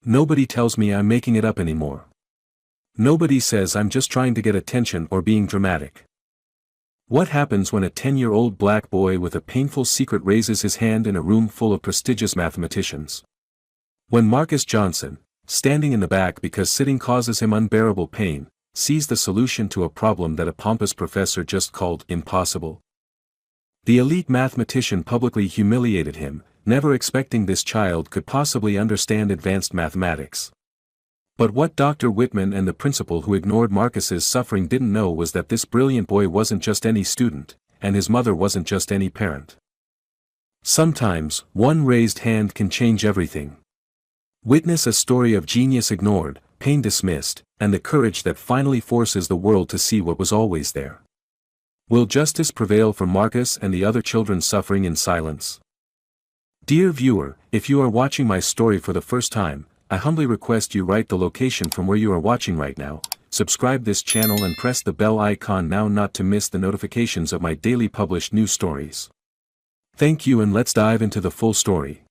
Nobody tells me I'm making it up anymore. Nobody says I'm just trying to get attention or being dramatic. What happens when a 10-year-old black boy with a painful secret raises his hand in a room full of prestigious mathematicians? When Marcus Johnson, standing in the back because sitting causes him unbearable pain, sees the solution to a problem that a pompous professor just called impossible. The elite mathematician publicly humiliated him, never expecting this child could possibly understand advanced mathematics. But what Dr. Whitman and the principal who ignored Marcus's suffering didn't know was that this brilliant boy wasn't just any student, and his mother wasn't just any parent. Sometimes, one raised hand can change everything. Witness a story of genius ignored, pain dismissed, and the courage that finally forces the world to see what was always there. Will justice prevail for Marcus and the other children suffering in silence? Dear viewer, if you are watching my story for the first time, I humbly request you write the location from where you are watching right now, subscribe this channel and press the bell icon now not to miss the notifications of my daily published new stories. Thank you, and let's dive into the full story.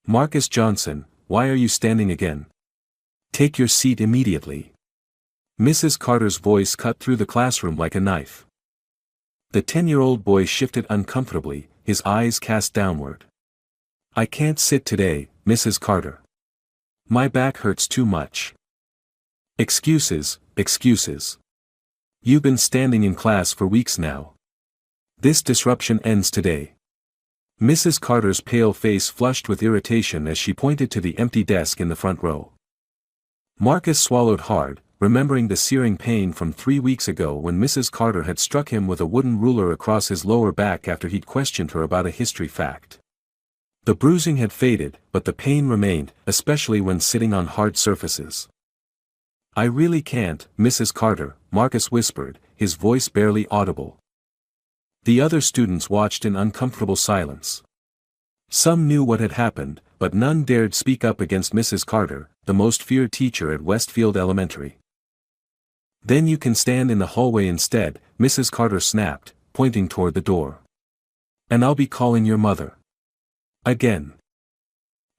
Marcus Johnson, why are you standing again? Take your seat immediately. Mrs. Carter's voice cut through the classroom like a knife. The 10-year-old boy shifted uncomfortably, his eyes cast downward. I can't sit today, Mrs. Carter. My back hurts too much. Excuses, excuses. You've been standing in class for weeks now. This disruption ends today. Mrs. Carter's pale face flushed with irritation as she pointed to the empty desk in the front row. Marcus swallowed hard, remembering the searing pain from 3 weeks ago when Mrs. Carter had struck him with a wooden ruler across his lower back after he'd questioned her about a history fact. The bruising had faded, but the pain remained, especially when sitting on hard surfaces. I really can't, Mrs. Carter, Marcus whispered, his voice barely audible. The other students watched in uncomfortable silence. Some knew what had happened, but none dared speak up against Mrs. Carter, the most feared teacher at Westfield Elementary. Then you can stand in the hallway instead, Mrs. Carter snapped, pointing toward the door. And I'll be calling your mother. Again.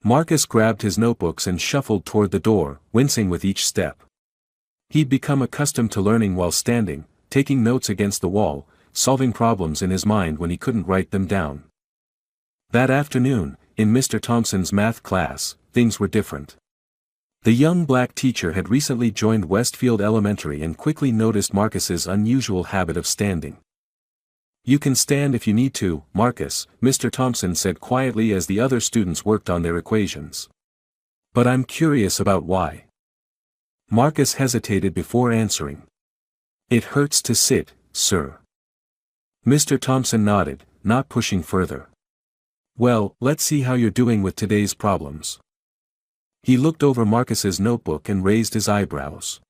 Marcus grabbed his notebooks and shuffled toward the door, wincing with each step. He'd become accustomed to learning while standing, taking notes against the wall, solving problems in his mind when he couldn't write them down. That afternoon, in Mr. Thompson's math class, things were different. The young black teacher had recently joined Westfield Elementary and quickly noticed Marcus's unusual habit of standing. You can stand if you need to, Marcus, Mr. Thompson said quietly as the other students worked on their equations. But I'm curious about why. Marcus hesitated before answering. It hurts to sit, sir. Mr. Thompson nodded, not pushing further. Well, let's see how you're doing with today's problems. He looked over Marcus's notebook and raised his eyebrows.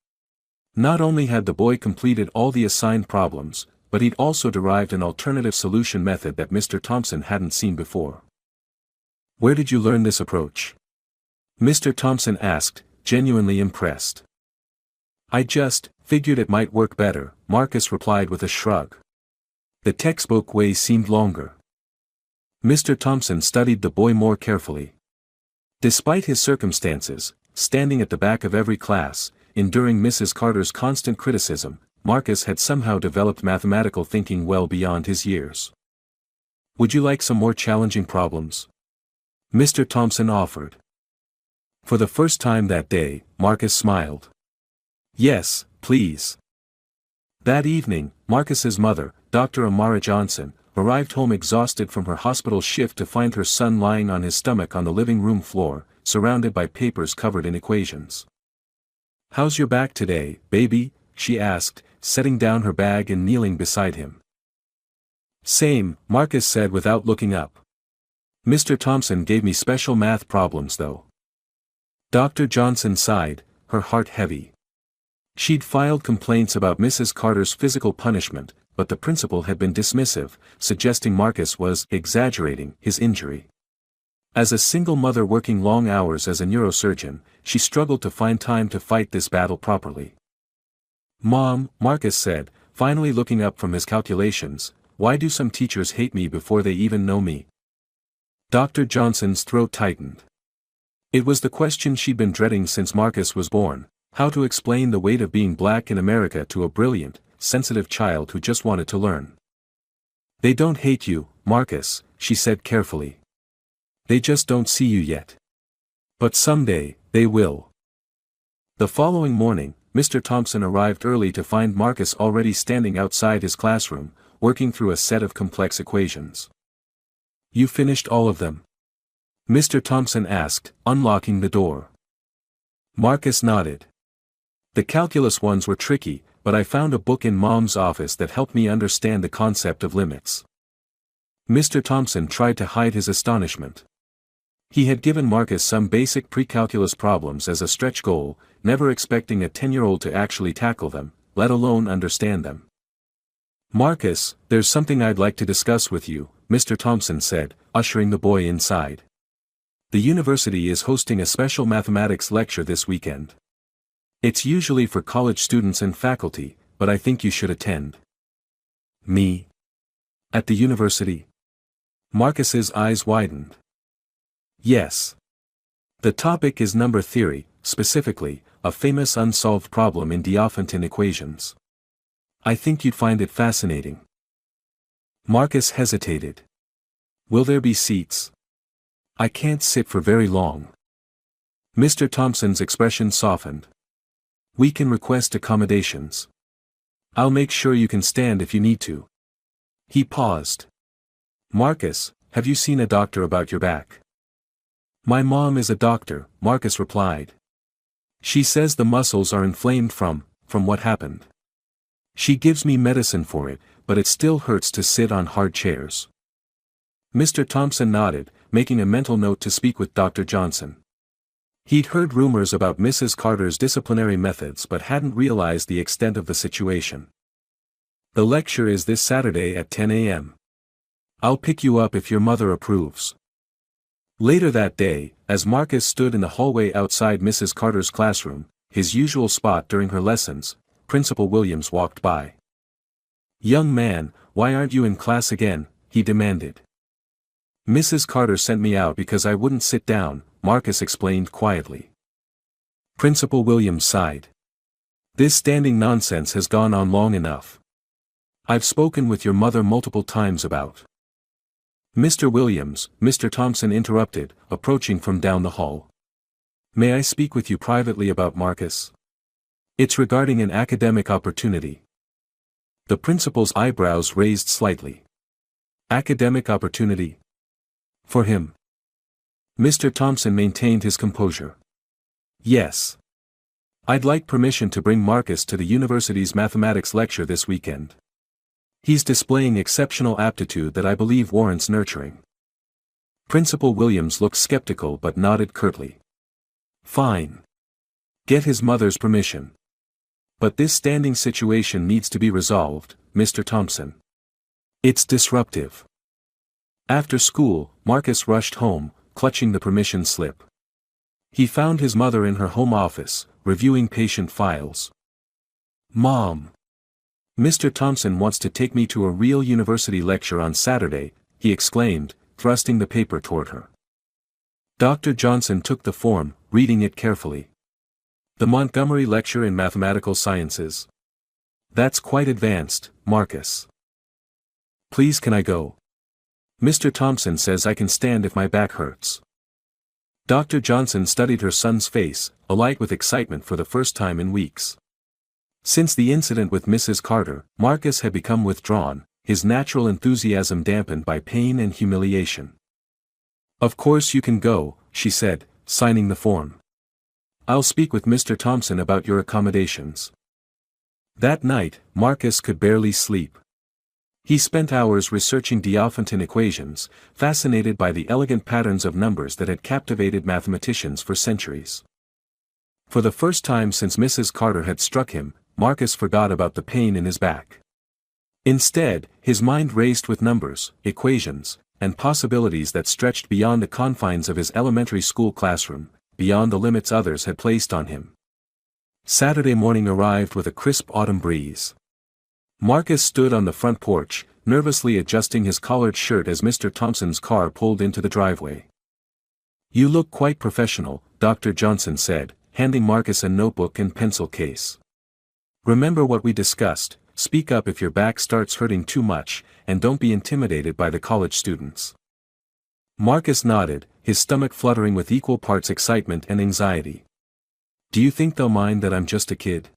Not only had the boy completed all the assigned problems, but he'd also derived an alternative solution method that Mr. Thompson hadn't seen before. Where did you learn this approach? Mr. Thompson asked, genuinely impressed. I just figured it might work better, Marcus replied with a shrug. The textbook way seemed longer. Mr. Thompson studied the boy more carefully. Despite his circumstances, standing at the back of every class, enduring Mrs. Carter's constant criticism, Marcus had somehow developed mathematical thinking well beyond his years. Would you like some more challenging problems? Mr. Thompson offered. For the first time that day, Marcus smiled. Yes, please. That evening, Marcus's mother, Dr. Amara Johnson, arrived home exhausted from her hospital shift to find her son lying on his stomach on the living room floor, surrounded by papers covered in equations. How's your back today, baby? She asked, setting down her bag and kneeling beside him. Same, Marcus said without looking up. Mr. Thompson gave me special math problems though. Dr. Johnson sighed, her heart heavy. She'd filed complaints about Mrs. Carter's physical punishment, but the principal had been dismissive, suggesting Marcus was exaggerating his injury. As a single mother working long hours as a neurosurgeon, she struggled to find time to fight this battle properly. Mom, Marcus said, finally looking up from his calculations, why do some teachers hate me before they even know me? Dr. Johnson's throat tightened. It was the question she'd been dreading since Marcus was born: how to explain the weight of being black in America to a brilliant, sensitive child who just wanted to learn. "They don't hate you, Marcus," she said carefully. "They just don't see you yet. But someday, they will." The following morning, Mr. Thompson arrived early to find Marcus already standing outside his classroom, working through a set of complex equations. "You finished all of them?" Mr. Thompson asked, unlocking the door. Marcus nodded. "The calculus ones were tricky, but I found a book in Mom's office that helped me understand the concept of limits." Mr. Thompson tried to hide his astonishment. He had given Marcus some basic pre-calculus problems as a stretch goal, never expecting a 10-year-old to actually tackle them, let alone understand them. "Marcus, there's something I'd like to discuss with you," Mr. Thompson said, ushering the boy inside. "The university is hosting a special mathematics lecture this weekend. It's usually for college students and faculty, but I think you should attend." "Me? At the university?" Marcus's eyes widened. "Yes. The topic is number theory, specifically, a famous unsolved problem in Diophantine equations. I think you'd find it fascinating." Marcus hesitated. "Will there be seats? I can't sit for very long." Mr. Thompson's expression softened. "We can request accommodations. I'll make sure you can stand if you need to." He paused. "Marcus, have you seen a doctor about your back?" "My mom is a doctor," Marcus replied. "She says the muscles are inflamed from what happened. She gives me medicine for it, but it still hurts to sit on hard chairs." Mr. Thompson nodded, making a mental note to speak with Dr. Johnson. He'd heard rumors about Mrs. Carter's disciplinary methods but hadn't realized the extent of the situation. "The lecture is this Saturday at 10 a.m. I'll pick you up if your mother approves." Later that day, as Marcus stood in the hallway outside Mrs. Carter's classroom, his usual spot during her lessons, Principal Williams walked by. "Young man, why aren't you in class again?" he demanded. "Mrs. Carter sent me out because I wouldn't sit down," Marcus explained quietly. Principal Williams sighed. "This standing nonsense has gone on long enough. I've spoken with your mother multiple times about—" "Mr. Williams," Mr. Thompson interrupted, approaching from down the hall. "May I speak with you privately about Marcus? It's regarding an academic opportunity." The principal's eyebrows raised slightly. "Academic opportunity? For him?" Mr. Thompson maintained his composure. "Yes. I'd like permission to bring Marcus to the university's mathematics lecture this weekend. He's displaying exceptional aptitude that I believe warrants nurturing." Principal Williams looked skeptical but nodded curtly. "Fine. Get his mother's permission. But this standing situation needs to be resolved, Mr. Thompson. It's disruptive." After school, Marcus rushed home, clutching the permission slip. He found his mother in her home office, reviewing patient files. "Mom. Mr. Thompson wants to take me to a real university lecture on Saturday," he exclaimed, thrusting the paper toward her. Dr. Johnson took the form, reading it carefully. "The Montgomery Lecture in Mathematical Sciences. That's quite advanced, Marcus. Please, can I go? Mr. Thompson says I can stand if my back hurts." Dr. Johnson studied her son's face, alight with excitement for the first time in weeks. Since the incident with Mrs. Carter, Marcus had become withdrawn, his natural enthusiasm dampened by pain and humiliation. "Of course you can go," she said, signing the form. "I'll speak with Mr. Thompson about your accommodations." That night, Marcus could barely sleep. He spent hours researching Diophantine equations, fascinated by the elegant patterns of numbers that had captivated mathematicians for centuries. For the first time since Mrs. Carter had struck him, Marcus forgot about the pain in his back. Instead, his mind raced with numbers, equations, and possibilities that stretched beyond the confines of his elementary school classroom, beyond the limits others had placed on him. Saturday morning arrived with a crisp autumn breeze. Marcus stood on the front porch, nervously adjusting his collared shirt as Mr. Thompson's car pulled into the driveway. You look quite professional, Dr. Johnson said, handing Marcus a notebook and pencil case. Remember what we discussed, speak up if your back starts hurting too much, and don't be intimidated by the college students. Marcus nodded, his stomach fluttering with equal parts excitement and anxiety. Do you think they'll mind that I'm just a kid?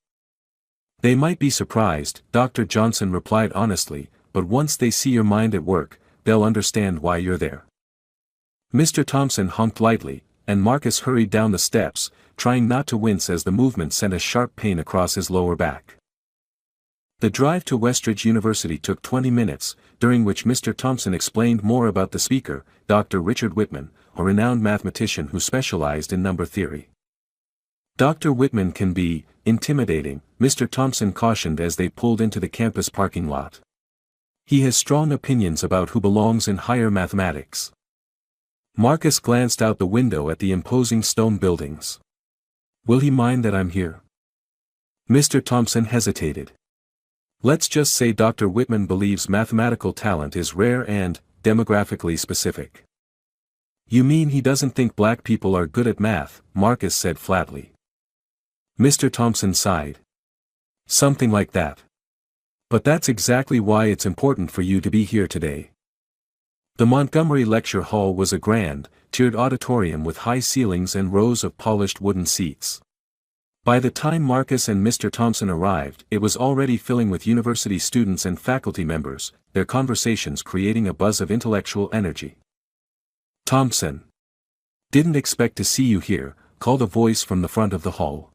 They might be surprised, Dr. Johnson replied honestly, but once they see your mind at work, they'll understand why you're there. Mr. Thompson honked lightly, and Marcus hurried down the steps, trying not to wince as the movement sent a sharp pain across his lower back. The drive to Westridge University took 20 minutes, during which Mr. Thompson explained more about the speaker, Dr. Richard Whitman, a renowned mathematician who specialized in number theory. Dr. Whitman can be intimidating, Mr. Thompson cautioned as they pulled into the campus parking lot. He has strong opinions about who belongs in higher mathematics. Marcus glanced out the window at the imposing stone buildings. Will he mind that I'm here? Mr. Thompson hesitated. Let's just say Dr. Whitman believes mathematical talent is rare and demographically specific. You mean he doesn't think black people are good at math, Marcus said flatly. Mr. Thompson sighed. Something like that. But that's exactly why it's important for you to be here today. The Montgomery Lecture Hall was a grand, tiered auditorium with high ceilings and rows of polished wooden seats. By the time Marcus and Mr. Thompson arrived, it was already filling with university students and faculty members, their conversations creating a buzz of intellectual energy. Thompson. Didn't expect to see you here, called a voice from the front of the hall.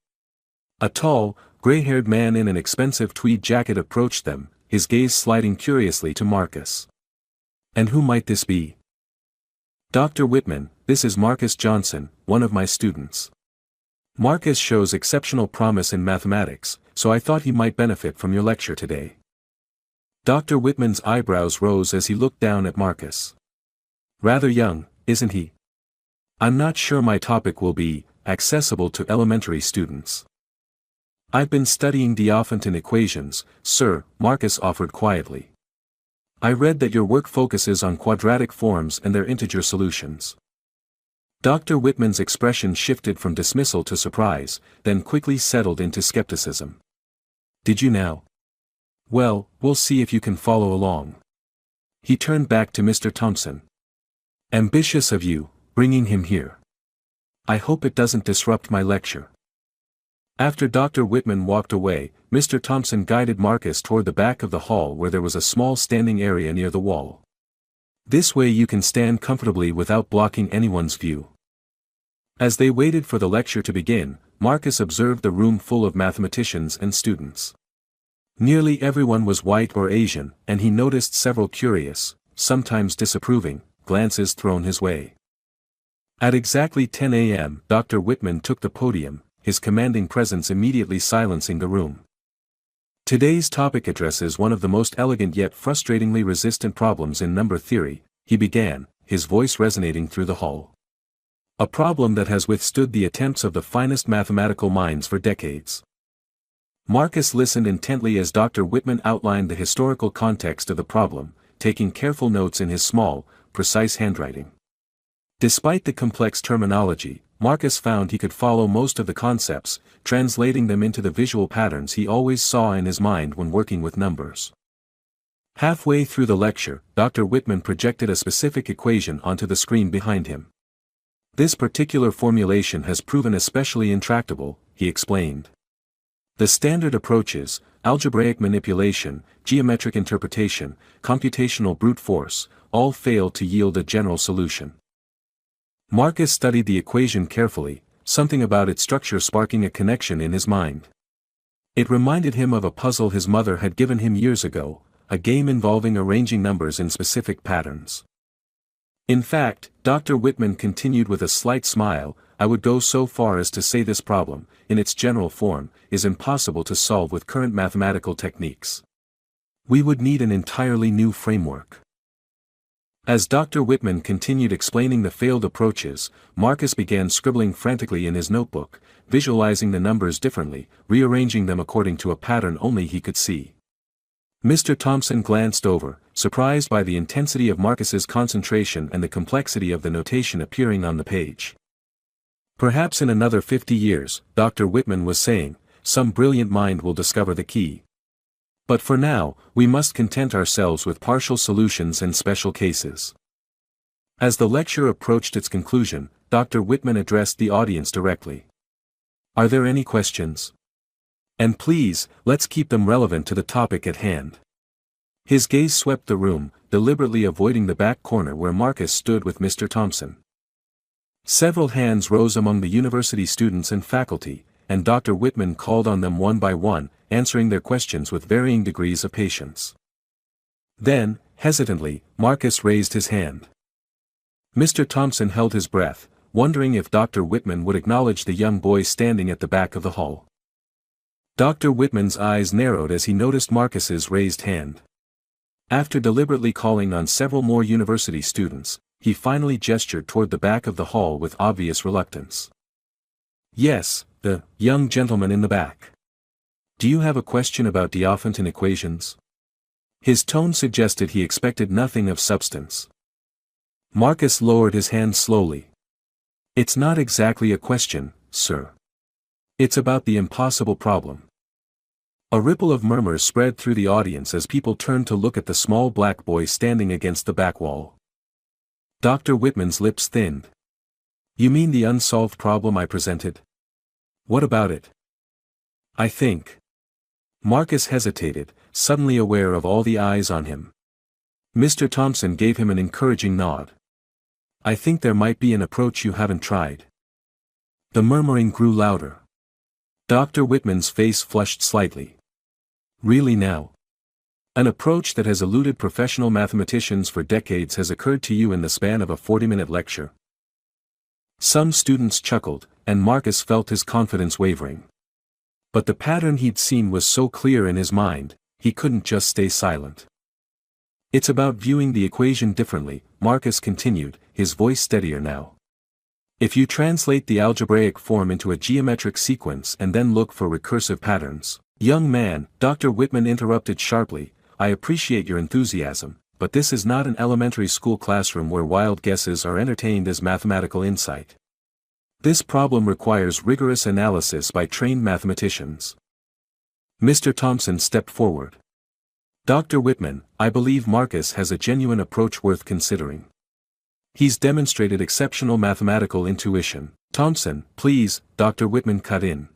A tall, gray-haired man in an expensive tweed jacket approached them, his gaze sliding curiously to Marcus. And who might this be? Dr. Whitman, this is Marcus Johnson, one of my students. Marcus shows exceptional promise in mathematics, so I thought he might benefit from your lecture today. Dr. Whitman's eyebrows rose as he looked down at Marcus. Rather young, isn't he? I'm not sure my topic will be accessible to elementary students. I've been studying Diophantine equations, sir, Marcus offered quietly. I read that your work focuses on quadratic forms and their integer solutions. Dr. Whitman's expression shifted from dismissal to surprise, then quickly settled into skepticism. Did you now? Well, we'll see if you can follow along. He turned back to Mr. Thompson. Ambitious of you, bringing him here. I hope it doesn't disrupt my lecture. After Dr. Whitman walked away, Mr. Thompson guided Marcus toward the back of the hall where there was a small standing area near the wall. This way you can stand comfortably without blocking anyone's view. As they waited for the lecture to begin, Marcus observed the room full of mathematicians and students. Nearly everyone was white or Asian, and he noticed several curious, sometimes disapproving, glances thrown his way. At exactly 10 a.m., Dr. Whitman took the podium, his commanding presence immediately silencing the room. Today's topic addresses one of the most elegant yet frustratingly resistant problems in number theory, he began, his voice resonating through the hall. A problem that has withstood the attempts of the finest mathematical minds for decades. Marcus listened intently as Dr. Whitman outlined the historical context of the problem, taking careful notes in his small, precise handwriting. Despite the complex terminology, Marcus found he could follow most of the concepts, translating them into the visual patterns he always saw in his mind when working with numbers. Halfway through the lecture, Dr. Whitman projected a specific equation onto the screen behind him. This particular formulation has proven especially intractable, he explained. The standard approaches, algebraic manipulation, geometric interpretation, computational brute force, all fail to yield a general solution. Marcus studied the equation carefully, something about its structure sparking a connection in his mind. It reminded him of a puzzle his mother had given him years ago, a game involving arranging numbers in specific patterns. In fact, Dr. Whitman continued with a slight smile, I would go so far as to say this problem, in its general form, is impossible to solve with current mathematical techniques. We would need an entirely new framework. As Dr. Whitman continued explaining the failed approaches, Marcus began scribbling frantically in his notebook, visualizing the numbers differently, rearranging them according to a pattern only he could see. Mr. Thompson glanced over, surprised by the intensity of Marcus's concentration and the complexity of the notation appearing on the page. Perhaps in another 50 years, Dr. Whitman was saying, some brilliant mind will discover the key. But for now, we must content ourselves with partial solutions and special cases. As the lecture approached its conclusion, Dr. Whitman addressed the audience directly. Are there any questions? And please, let's keep them relevant to the topic at hand. His gaze swept the room, deliberately avoiding the back corner where Marcus stood with Mr. Thompson. Several hands rose among the university students and faculty, and Dr. Whitman called on them one by one, answering their questions with varying degrees of patience. Then, hesitantly, Marcus raised his hand. Mr. Thompson held his breath, wondering if Dr. Whitman would acknowledge the young boy standing at the back of the hall. Dr. Whitman's eyes narrowed as he noticed Marcus's raised hand. After deliberately calling on several more university students, he finally gestured toward the back of the hall with obvious reluctance. Yes, the young gentleman in the back. Do you have a question about Diophantine equations? His tone suggested he expected nothing of substance. Marcus lowered his hand slowly. It's not exactly a question, sir. It's about the impossible problem. A ripple of murmurs spread through the audience as people turned to look at the small black boy standing against the back wall. Dr. Whitman's lips thinned. You mean the unsolved problem I presented? What about it? I think. Marcus hesitated, suddenly aware of all the eyes on him. Mr. Thompson gave him an encouraging nod. I think there might be an approach you haven't tried. The murmuring grew louder. Dr. Whitman's face flushed slightly. Really now? An approach that has eluded professional mathematicians for decades has occurred to you in the span of a 40-minute lecture? Some students chuckled, and Marcus felt his confidence wavering. But the pattern he'd seen was so clear in his mind, he couldn't just stay silent. It's about viewing the equation differently, Marcus continued, his voice steadier now. If you translate the algebraic form into a geometric sequence and then look for recursive patterns. Young man, Dr. Whitman interrupted sharply, I appreciate your enthusiasm, but this is not an elementary school classroom where wild guesses are entertained as mathematical insight. This problem requires rigorous analysis by trained mathematicians. Mr. Thompson stepped forward. Dr. Whitman, I believe Marcus has a genuine approach worth considering. He's demonstrated exceptional mathematical intuition. Thompson, please, Dr. Whitman cut in.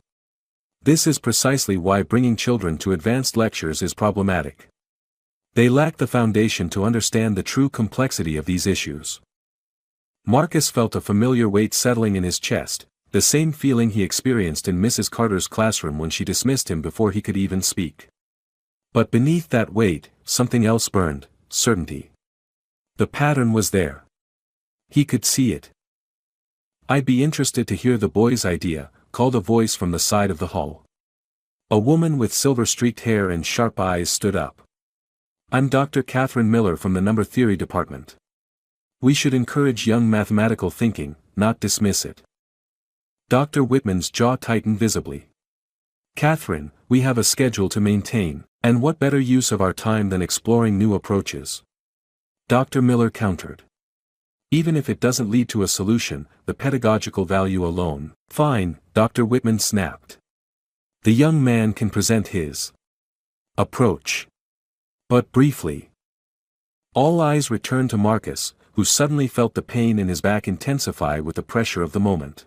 This is precisely why bringing children to advanced lectures is problematic. They lack the foundation to understand the true complexity of these issues. Marcus felt a familiar weight settling in his chest, the same feeling he experienced in Mrs. Carter's classroom when she dismissed him before he could even speak. But beneath that weight, something else burned, certainty. The pattern was there. He could see it. I'd be interested to hear the boy's idea, called a voice from the side of the hall. A woman with silver-streaked hair and sharp eyes stood up. I'm Dr. Catherine Miller from the number theory department. We should encourage young mathematical thinking, not dismiss it. Dr. Whitman's jaw tightened visibly. Catherine, we have a schedule to maintain, and what better use of our time than exploring new approaches? Dr. Miller countered. Even if it doesn't lead to a solution, the pedagogical value alone. Fine, Dr. Whitman snapped. The young man can present his approach. But briefly. All eyes returned to Marcus, who suddenly felt the pain in his back intensify with the pressure of the moment.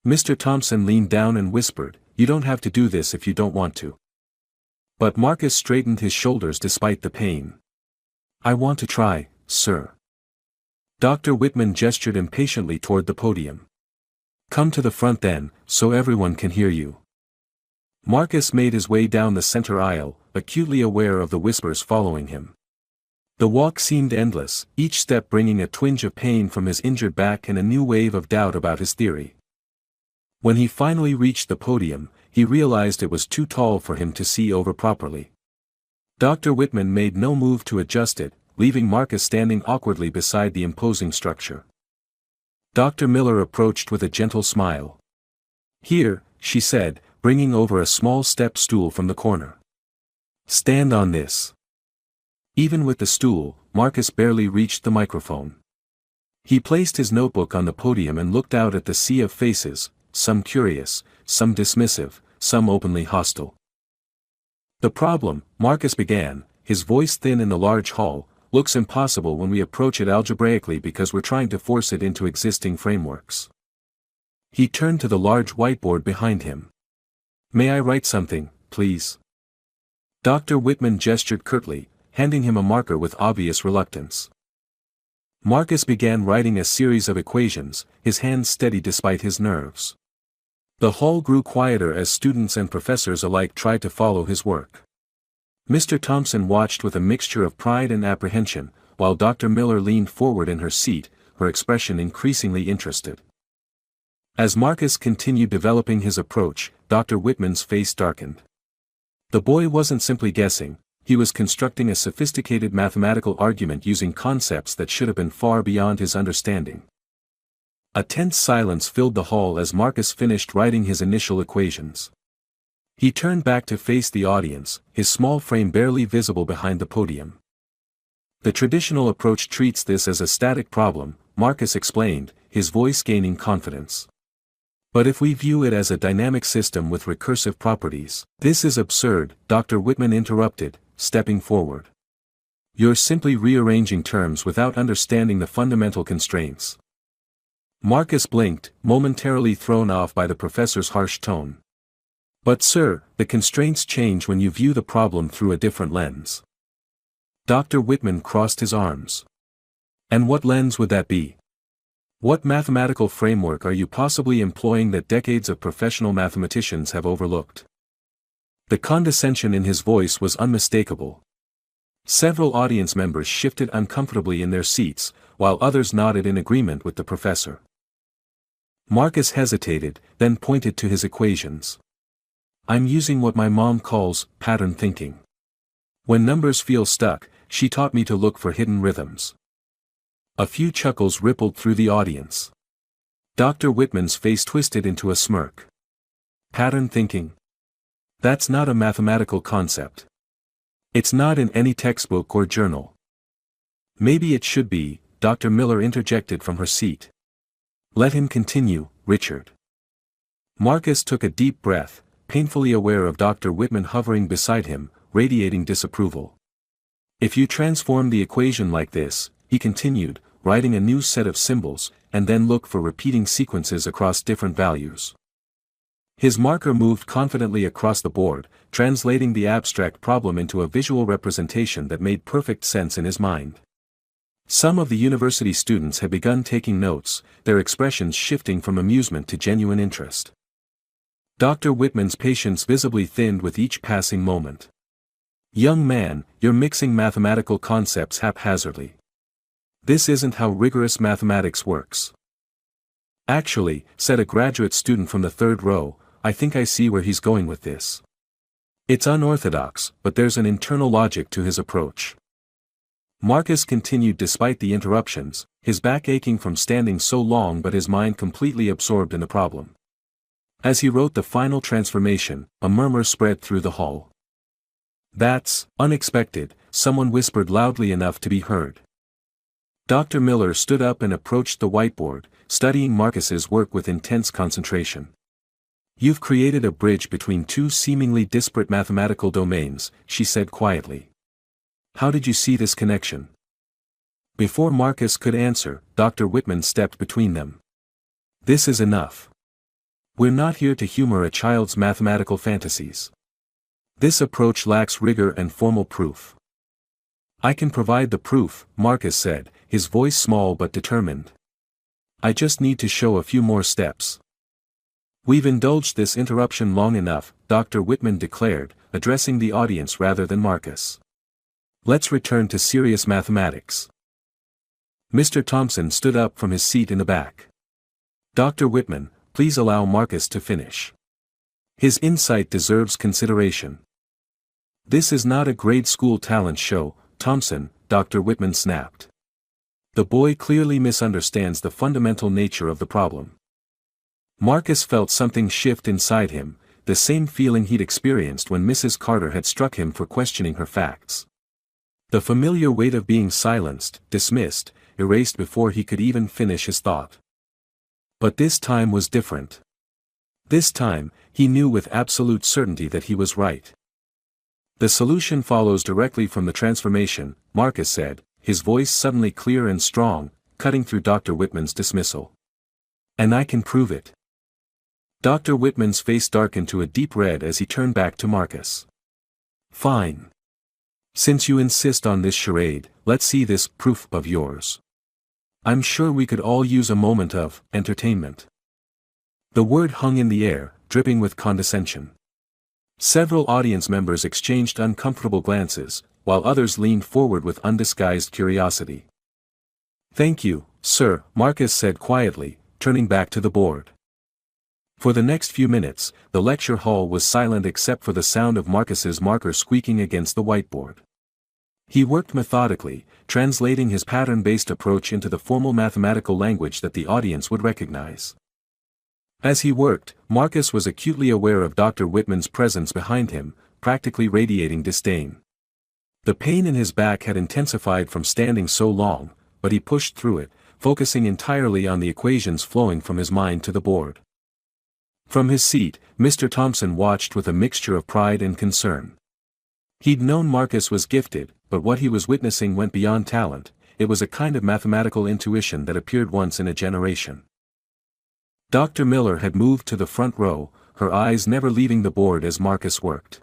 Mr. Thompson leaned down and whispered, You don't have to do this if you don't want to. But Marcus straightened his shoulders despite the pain. I want to try, sir. Dr. Whitman gestured impatiently toward the podium. Come to the front then, so everyone can hear you. Marcus made his way down the center aisle, acutely aware of the whispers following him. The walk seemed endless, each step bringing a twinge of pain from his injured back and a new wave of doubt about his theory. When he finally reached the podium, he realized it was too tall for him to see over properly. Dr. Whitman made no move to adjust it, leaving Marcus standing awkwardly beside the imposing structure. Dr. Miller approached with a gentle smile. Here, she said, bringing over a small step stool from the corner. Stand on this. Even with the stool, Marcus barely reached the microphone. He placed his notebook on the podium and looked out at the sea of faces, some curious, some dismissive, some openly hostile. The problem, Marcus began, his voice thin in the large hall, looks impossible when we approach it algebraically because we're trying to force it into existing frameworks. He turned to the large whiteboard behind him. May I write something, please? Dr. Whitman gestured curtly, handing him a marker with obvious reluctance. Marcus began writing a series of equations, his hands steady despite his nerves. The hall grew quieter as students and professors alike tried to follow his work. Mr. Thompson watched with a mixture of pride and apprehension, while Dr. Miller leaned forward in her seat, her expression increasingly interested. As Marcus continued developing his approach, Dr. Whitman's face darkened. The boy wasn't simply guessing, he was constructing a sophisticated mathematical argument using concepts that should have been far beyond his understanding. A tense silence filled the hall as Marcus finished writing his initial equations. He turned back to face the audience, his small frame barely visible behind the podium. The traditional approach treats this as a static problem, Marcus explained, his voice gaining confidence. But if we view it as a dynamic system with recursive properties, this is absurd, Dr. Whitman interrupted, stepping forward. You're simply rearranging terms without understanding the fundamental constraints. Marcus blinked, momentarily thrown off by the professor's harsh tone. But sir, the constraints change when you view the problem through a different lens. Dr. Whitman crossed his arms. And what lens would that be? What mathematical framework are you possibly employing that decades of professional mathematicians have overlooked? The condescension in his voice was unmistakable. Several audience members shifted uncomfortably in their seats, while others nodded in agreement with the professor. Marcus hesitated, then pointed to his equations. I'm using what my mom calls pattern thinking. When numbers feel stuck, she taught me to look for hidden rhythms. A few chuckles rippled through the audience. Dr. Whitman's face twisted into a smirk. Pattern thinking? That's not a mathematical concept. It's not in any textbook or journal. Maybe it should be, Dr. Miller interjected from her seat. Let him continue, Richard. Marcus took a deep breath, painfully aware of Dr. Whitman hovering beside him, radiating disapproval. If you transform the equation like this, he continued, writing a new set of symbols, and then look for repeating sequences across different values. His marker moved confidently across the board, translating the abstract problem into a visual representation that made perfect sense in his mind. Some of the university students had begun taking notes, their expressions shifting from amusement to genuine interest. Dr. Whitman's patience visibly thinned with each passing moment. Young man, you're mixing mathematical concepts haphazardly. This isn't how rigorous mathematics works. Actually, said a graduate student from the third row, I think I see where he's going with this. It's unorthodox, but there's an internal logic to his approach. Marcus continued despite the interruptions, his back aching from standing so long but his mind completely absorbed in the problem. As he wrote the final transformation, a murmur spread through the hall. That's unexpected, someone whispered loudly enough to be heard. Dr. Miller stood up and approached the whiteboard, studying Marcus's work with intense concentration. You've created a bridge between two seemingly disparate mathematical domains, she said quietly. How did you see this connection? Before Marcus could answer, Dr. Whitman stepped between them. This is enough. We're not here to humor a child's mathematical fantasies. This approach lacks rigor and formal proof. I can provide the proof, Marcus said, his voice small but determined. I just need to show a few more steps. We've indulged this interruption long enough, Dr. Whitman declared, addressing the audience rather than Marcus. Let's return to serious mathematics. Mr. Thompson stood up from his seat in the back. Dr. Whitman, please allow Marcus to finish. His insight deserves consideration. This is not a grade school talent show, Thompson, Dr. Whitman snapped. The boy clearly misunderstands the fundamental nature of the problem. Marcus felt something shift inside him, the same feeling he'd experienced when Mrs. Carter had struck him for questioning her facts. The familiar weight of being silenced, dismissed, erased before he could even finish his thought. But this time was different. This time, he knew with absolute certainty that he was right. The solution follows directly from the transformation, Marcus said, his voice suddenly clear and strong, cutting through Dr. Whitman's dismissal. And I can prove it. Dr. Whitman's face darkened to a deep red as he turned back to Marcus. Fine. Since you insist on this charade, let's see this proof of yours. I'm sure we could all use a moment of entertainment. The word hung in the air, dripping with condescension. Several audience members exchanged uncomfortable glances, while others leaned forward with undisguised curiosity. Thank you, sir, Marcus said quietly, turning back to the board. For the next few minutes, the lecture hall was silent except for the sound of Marcus's marker squeaking against the whiteboard. He worked methodically, translating his pattern-based approach into the formal mathematical language that the audience would recognize. As he worked, Marcus was acutely aware of Dr. Whitman's presence behind him, practically radiating disdain. The pain in his back had intensified from standing so long, but he pushed through it, focusing entirely on the equations flowing from his mind to the board. From his seat, Mr. Thompson watched with a mixture of pride and concern. He'd known Marcus was gifted, but what he was witnessing went beyond talent. It was a kind of mathematical intuition that appeared once in a generation. Dr. Miller had moved to the front row, her eyes never leaving the board as Marcus worked.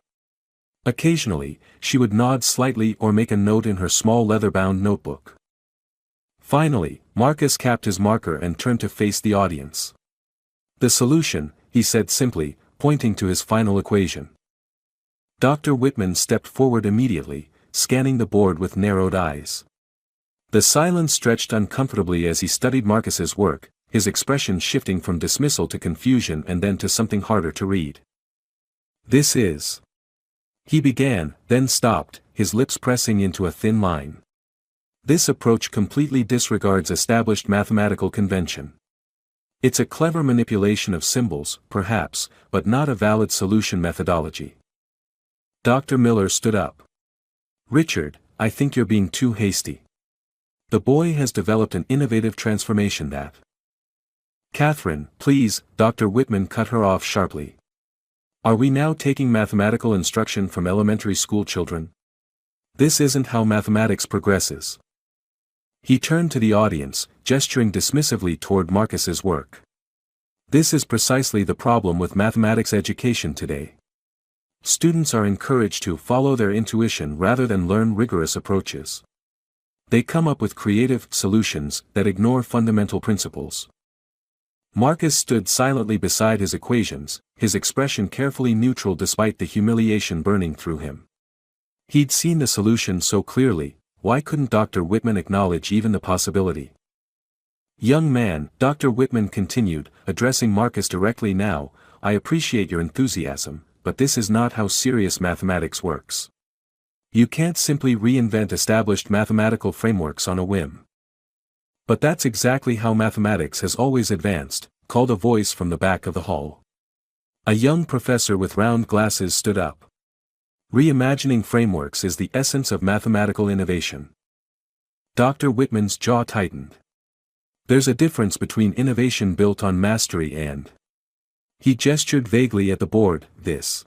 Occasionally, she would nod slightly or make a note in her small leather-bound notebook. Finally, Marcus capped his marker and turned to face the audience. The solution, he said simply, pointing to his final equation. Dr. Whitman stepped forward immediately, scanning the board with narrowed eyes. The silence stretched uncomfortably as he studied Marcus's work, his expression shifting from dismissal to confusion and then to something harder to read. This is... He began, then stopped, his lips pressing into a thin line. This approach completely disregards established mathematical convention. It's a clever manipulation of symbols, perhaps, but not a valid solution methodology. Dr. Miller stood up. Richard, I think you're being too hasty. The boy has developed an innovative transformation that... Catherine, please, Dr. Whitman cut her off sharply. Are we now taking mathematical instruction from elementary school children? This isn't how mathematics progresses. He turned to the audience, gesturing dismissively toward Marcus's work. This is precisely the problem with mathematics education today. Students are encouraged to follow their intuition rather than learn rigorous approaches. They come up with creative solutions that ignore fundamental principles. Marcus stood silently beside his equations, his expression carefully neutral despite the humiliation burning through him. He'd seen the solution so clearly, why couldn't Dr. Whitman acknowledge even the possibility? Young man, Dr. Whitman continued, addressing Marcus directly now, I appreciate your enthusiasm, but this is not how serious mathematics works. You can't simply reinvent established mathematical frameworks on a whim. But that's exactly how mathematics has always advanced, called a voice from the back of the hall. A young professor with round glasses stood up. Reimagining frameworks is the essence of mathematical innovation. Dr. Whitman's jaw tightened. There's a difference between innovation built on mastery and... He gestured vaguely at the board, this.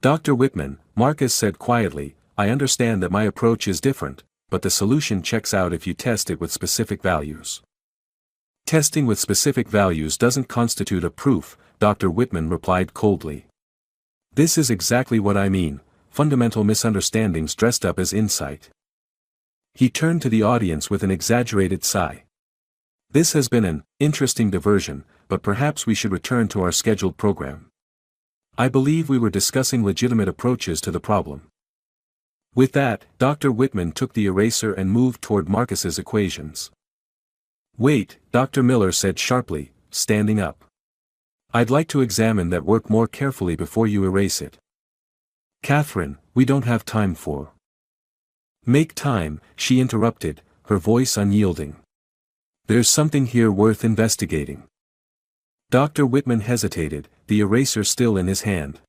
Dr. Whitman, Marcus said quietly, I understand that my approach is different, but the solution checks out if you test it with specific values. Testing with specific values doesn't constitute a proof, Dr. Whitman replied coldly. This is exactly what I mean, fundamental misunderstandings dressed up as insight. He turned to the audience with an exaggerated sigh. This has been an interesting diversion, but perhaps we should return to our scheduled program. I believe we were discussing legitimate approaches to the problem. With that, Dr. Whitman took the eraser and moved toward Marcus's equations. Wait, Dr. Miller said sharply, standing up. I'd like to examine that work more carefully before you erase it. Catherine, we don't have time for... Make time, she interrupted, her voice unyielding. There's something here worth investigating. Dr. Whitman hesitated, the eraser still in his hand.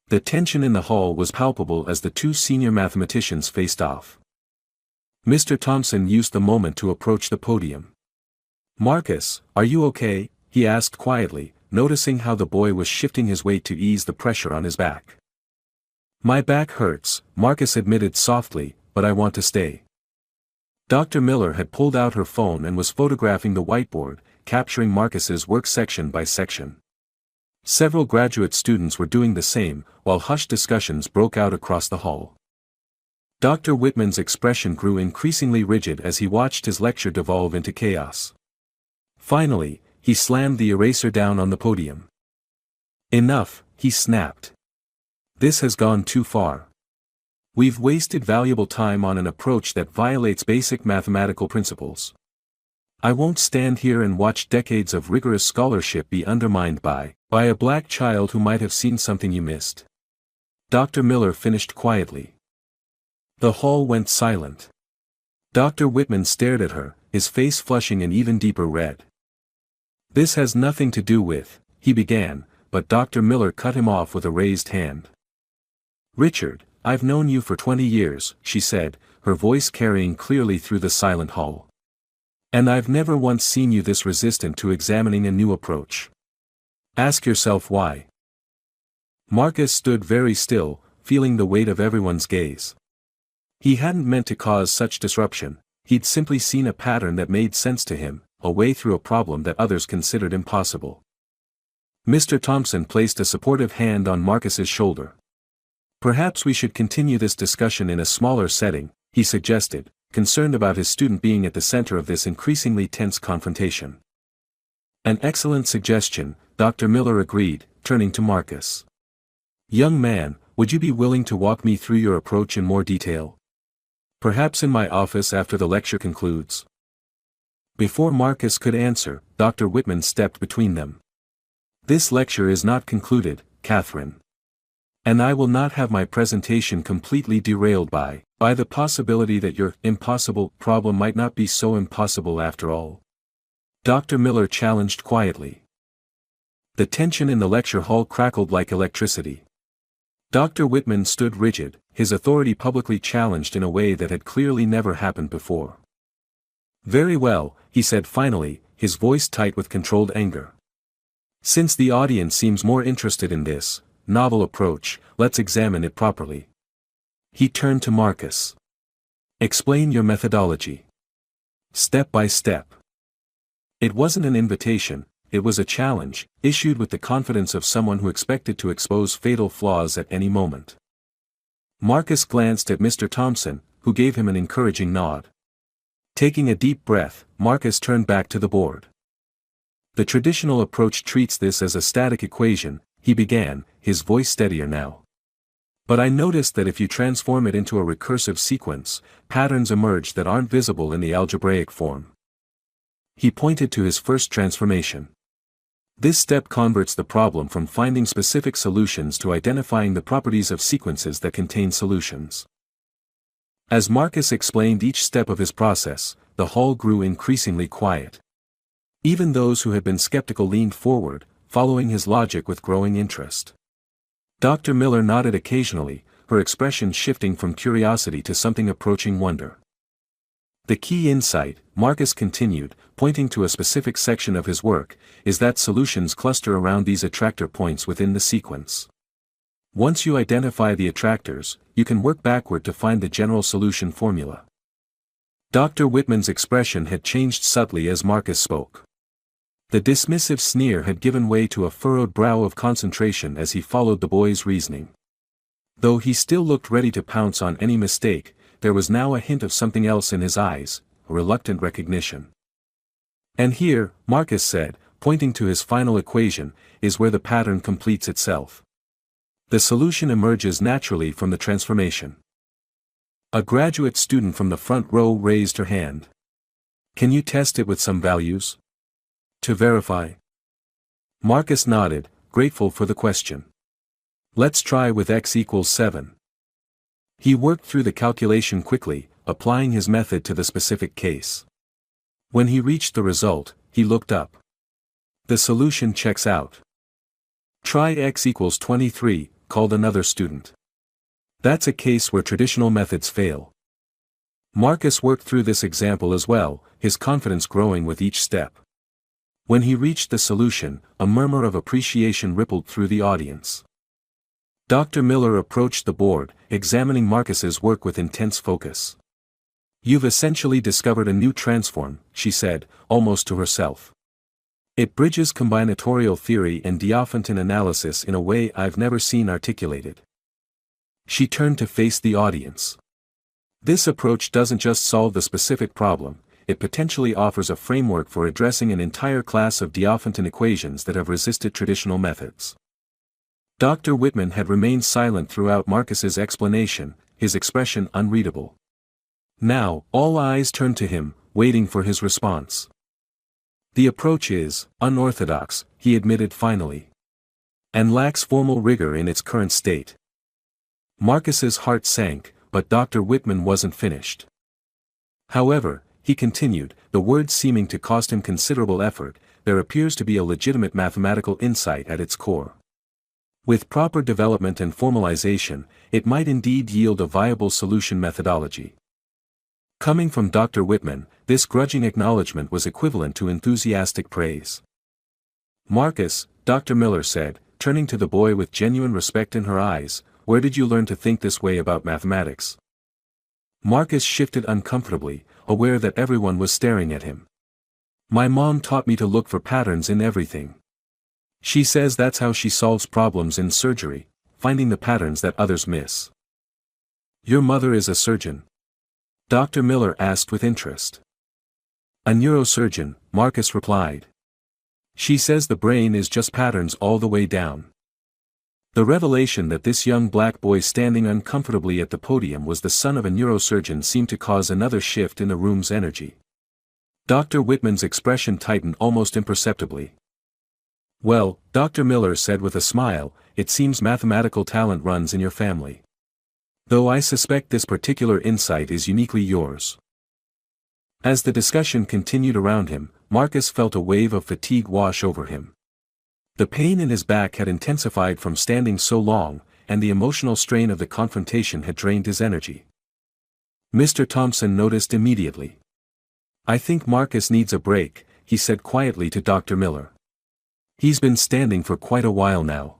The tension in the hall was palpable as the two senior mathematicians faced off. Mr. Thompson used the moment to approach the podium. "Marcus, are you okay?" he asked quietly, noticing how the boy was shifting his weight to ease the pressure on his back. "My back hurts," Marcus admitted softly, "but I want to stay." Dr. Miller had pulled out her phone and was photographing the whiteboard, capturing Marcus's work section by section. Several graduate students were doing the same, while hushed discussions broke out across the hall. Dr. Whitman's expression grew increasingly rigid as he watched his lecture devolve into chaos. Finally, he slammed the eraser down on the podium. "Enough," he snapped. "This has gone too far. We've wasted valuable time on an approach that violates basic mathematical principles. I won't stand here and watch decades of rigorous scholarship be undermined by a black child who might have seen something you missed." Dr. Miller finished quietly. The hall went silent. Dr. Whitman stared at her, his face flushing an even deeper red. "This has nothing to do with," he began, but Dr. Miller cut him off with a raised hand. "Richard, I've known you for 20 years, she said, her voice carrying clearly through the silent hall. "And I've never once seen you this resistant to examining a new approach. Ask yourself why." Marcus stood very still, feeling the weight of everyone's gaze. He hadn't meant to cause such disruption, he'd simply seen a pattern that made sense to him, a way through a problem that others considered impossible. Mr. Thompson placed a supportive hand on Marcus's shoulder. "Perhaps we should continue this discussion in a smaller setting," he suggested, concerned about his student being at the center of this increasingly tense confrontation. "An excellent suggestion," Dr. Miller agreed, turning to Marcus. "Young man, would you be willing to walk me through your approach in more detail? Perhaps in my office after the lecture concludes?" Before Marcus could answer, Dr. Whitman stepped between them. "This lecture is not concluded, Catherine. And I will not have my presentation completely derailed by the possibility that your impossible problem might not be so impossible after all," Dr. Miller challenged quietly. The tension in the lecture hall crackled like electricity. Dr. Whitman stood rigid, his authority publicly challenged in a way that had clearly never happened before. "Very well," he said finally, his voice tight with controlled anger. "Since the audience seems more interested in this novel approach, let's examine it properly." He turned to Marcus. "Explain your methodology. Step by step." It wasn't an invitation, it was a challenge, issued with the confidence of someone who expected to expose fatal flaws at any moment. Marcus glanced at Mr. Thompson, who gave him an encouraging nod. Taking a deep breath, Marcus turned back to the board. "The traditional approach treats this as a static equation," he began, his voice steadier now. "But I noticed that if you transform it into a recursive sequence, patterns emerge that aren't visible in the algebraic form." He pointed to his first transformation. "This step converts the problem from finding specific solutions to identifying the properties of sequences that contain solutions." As Marcus explained each step of his process, the hall grew increasingly quiet. Even those who had been skeptical leaned forward, following his logic with growing interest. Dr. Miller nodded occasionally, her expression shifting from curiosity to something approaching wonder. "The key insight," Marcus continued, pointing to a specific section of his work, "is that solutions cluster around these attractor points within the sequence. Once you identify the attractors, you can work backward to find the general solution formula." Dr. Whitman's expression had changed subtly as Marcus spoke. The dismissive sneer had given way to a furrowed brow of concentration as he followed the boy's reasoning. Though he still looked ready to pounce on any mistake, there was now a hint of something else in his eyes, a reluctant recognition. "And here," Marcus said, pointing to his final equation, "is where the pattern completes itself. The solution emerges naturally from the transformation." A graduate student from the front row raised her hand. "Can you test it with some values? To verify?" Marcus nodded, grateful for the question. "Let's try with x equals 7. He worked through the calculation quickly, applying his method to the specific case. When he reached the result, he looked up. The solution checks out. Try x equals 23, called another student. That's a case where traditional methods fail. Marcus worked through this example as well, his confidence growing with each step. When he reached the solution, a murmur of appreciation rippled through the audience. Dr. Miller approached the board, examining Marcus's work with intense focus. "You've essentially discovered a new transform," she said, almost to herself. "It bridges combinatorial theory and Diophantine analysis in a way I've never seen articulated." She turned to face the audience. This approach doesn't just solve the specific problem, it potentially offers a framework for addressing an entire class of Diophantine equations that have resisted traditional methods. Dr. Whitman had remained silent throughout Marcus's explanation, his expression unreadable. Now, all eyes turned to him, waiting for his response. "The approach is unorthodox," he admitted finally, "and lacks formal rigor in its current state." Marcus's heart sank, but Dr. Whitman wasn't finished. "However," he continued, the words seeming to cost him considerable effort, "there appears to be a legitimate mathematical insight at its core. With proper development and formalization, it might indeed yield a viable solution methodology." Coming from Dr. Whitman, this grudging acknowledgement was equivalent to enthusiastic praise. "Marcus," Dr. Miller said, turning to the boy with genuine respect in her eyes, "where did you learn to think this way about mathematics?" Marcus shifted uncomfortably, aware that everyone was staring at him. "My mom taught me to look for patterns in everything. She says that's how she solves problems in surgery, finding the patterns that others miss." "Your mother is a surgeon?" Dr. Miller asked with interest. "A neurosurgeon," Marcus replied. "She says the brain is just patterns all the way down." The revelation that this young black boy standing uncomfortably at the podium was the son of a neurosurgeon seemed to cause another shift in the room's energy. Dr. Whitman's expression tightened almost imperceptibly. "Well," Dr. Miller said with a smile, "it seems mathematical talent runs in your family. Though I suspect this particular insight is uniquely yours." As the discussion continued around him, Marcus felt a wave of fatigue wash over him. The pain in his back had intensified from standing so long, and the emotional strain of the confrontation had drained his energy. Mr. Thompson noticed immediately. "I think Marcus needs a break," he said quietly to Dr. Miller. "He's been standing for quite a while now."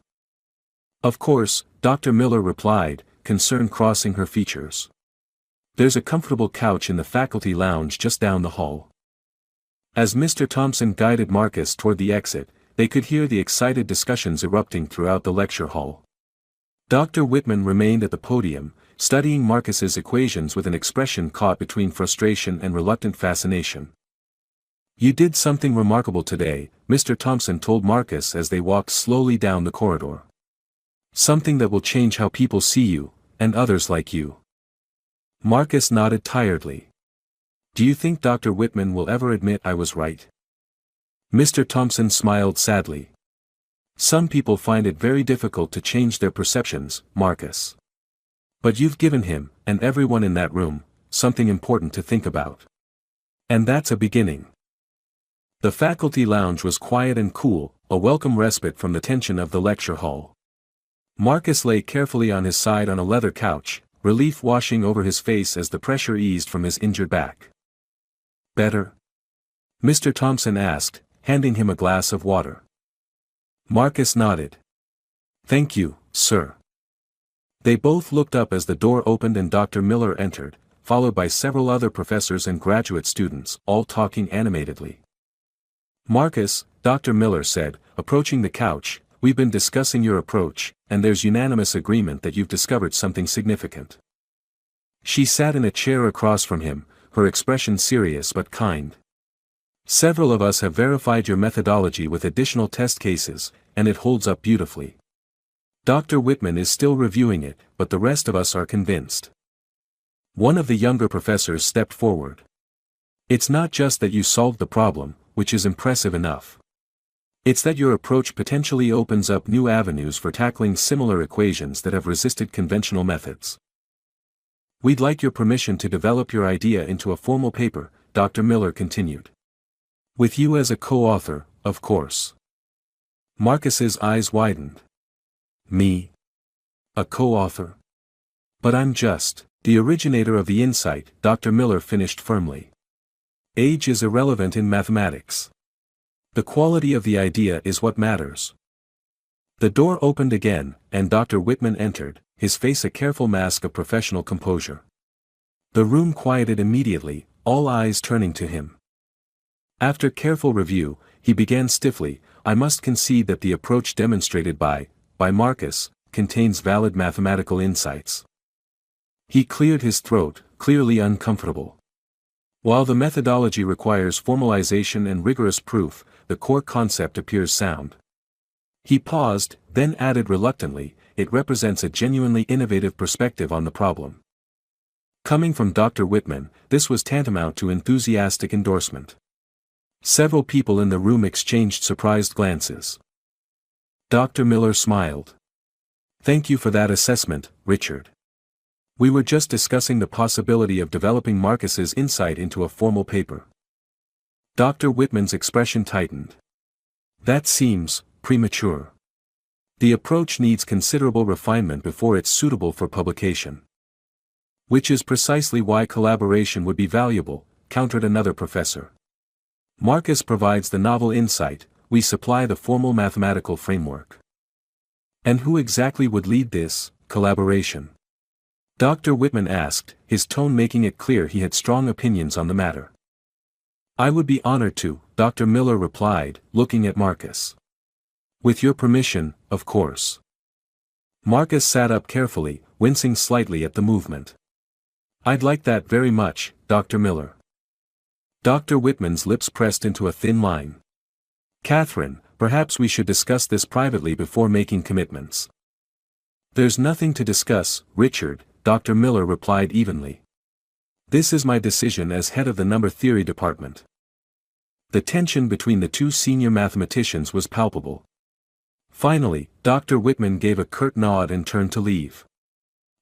"Of course," Dr. Miller replied, concern crossing her features. "There's a comfortable couch in the faculty lounge just down the hall." As Mr. Thompson guided Marcus toward the exit, they could hear the excited discussions erupting throughout the lecture hall. Dr. Whitman remained at the podium, studying Marcus's equations with an expression caught between frustration and reluctant fascination. "You did something remarkable today," Mr. Thompson told Marcus as they walked slowly down the corridor. "Something that will change how people see you, and others like you." Marcus nodded tiredly. "Do you think Dr. Whitman will ever admit I was right?" Mr. Thompson smiled sadly. "Some people find it very difficult to change their perceptions, Marcus. But you've given him, and everyone in that room, something important to think about. And that's a beginning." The faculty lounge was quiet and cool, a welcome respite from the tension of the lecture hall. Marcus lay carefully on his side on a leather couch, relief washing over his face as the pressure eased from his injured back. "Better?" Mr. Thompson asked, handing him a glass of water. Marcus nodded. "Thank you, sir." They both looked up as the door opened and Dr. Miller entered, followed by several other professors and graduate students, all talking animatedly. "Marcus," Dr. Miller said, approaching the couch, "we've been discussing your approach, and there's unanimous agreement that you've discovered something significant." She sat in a chair across from him, her expression serious but kind. "Several of us have verified your methodology with additional test cases, and it holds up beautifully. Dr. Whitman is still reviewing it, but the rest of us are convinced." One of the younger professors stepped forward. "It's not just that you solved the problem, which is impressive enough. It's that your approach potentially opens up new avenues for tackling similar equations that have resisted conventional methods. We'd like your permission to develop your idea into a formal paper," Dr. Miller continued. "With you as a co-author, of course." Marcus's eyes widened. Me? A co-author? But I'm just the originator of the insight, Dr. Miller finished firmly. Age is irrelevant in mathematics. The quality of the idea is what matters. The door opened again, and Dr. Whitman entered, his face a careful mask of professional composure. The room quieted immediately, all eyes turning to him. After careful review, he began stiffly, I must concede that the approach demonstrated by Marcus, contains valid mathematical insights. He cleared his throat, clearly uncomfortable. While the methodology requires formalization and rigorous proof, the core concept appears sound. He paused, then added reluctantly, it represents a genuinely innovative perspective on the problem. Coming from Dr. Whitman, this was tantamount to enthusiastic endorsement. Several people in the room exchanged surprised glances. Dr. Miller smiled. Thank you for that assessment, Richard. We were just discussing the possibility of developing Marcus's insight into a formal paper. Dr. Whitman's expression tightened. That seems premature. The approach needs considerable refinement before it's suitable for publication. Which is precisely why collaboration would be valuable, countered another professor. Marcus provides the novel insight, we supply the formal mathematical framework. And who exactly would lead this collaboration? Dr. Whitman asked, his tone making it clear he had strong opinions on the matter. I would be honored to, Dr. Miller replied, looking at Marcus. With your permission, of course. Marcus sat up carefully, wincing slightly at the movement. I'd like that very much, Dr. Miller. Dr. Whitman's lips pressed into a thin line. Catherine, perhaps we should discuss this privately before making commitments. There's nothing to discuss, Richard, Dr. Miller replied evenly. This is my decision as head of the number theory department. The tension between the two senior mathematicians was palpable. Finally, Dr. Whitman gave a curt nod and turned to leave.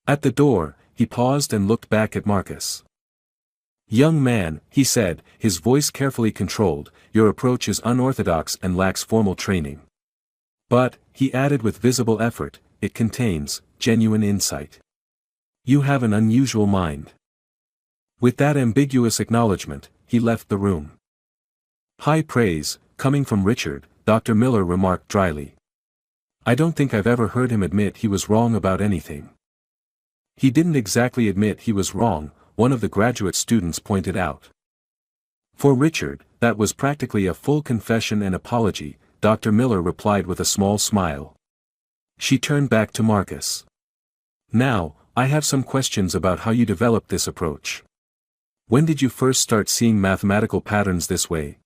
At the door, he paused and looked back at Marcus. Young man, he said, his voice carefully controlled, your approach is unorthodox and lacks formal training. But, he added with visible effort, it contains genuine insight. You have an unusual mind. With that ambiguous acknowledgement, he left the room. High praise, coming from Richard, Dr. Miller remarked dryly. I don't think I've ever heard him admit he was wrong about anything. He didn't exactly admit he was wrong, one of the graduate students pointed out. For Richard, that was practically a full confession and apology, Dr. Miller replied with a small smile. She turned back to Marcus. Now, I have some questions about how you developed this approach. When did you first start seeing mathematical patterns this way?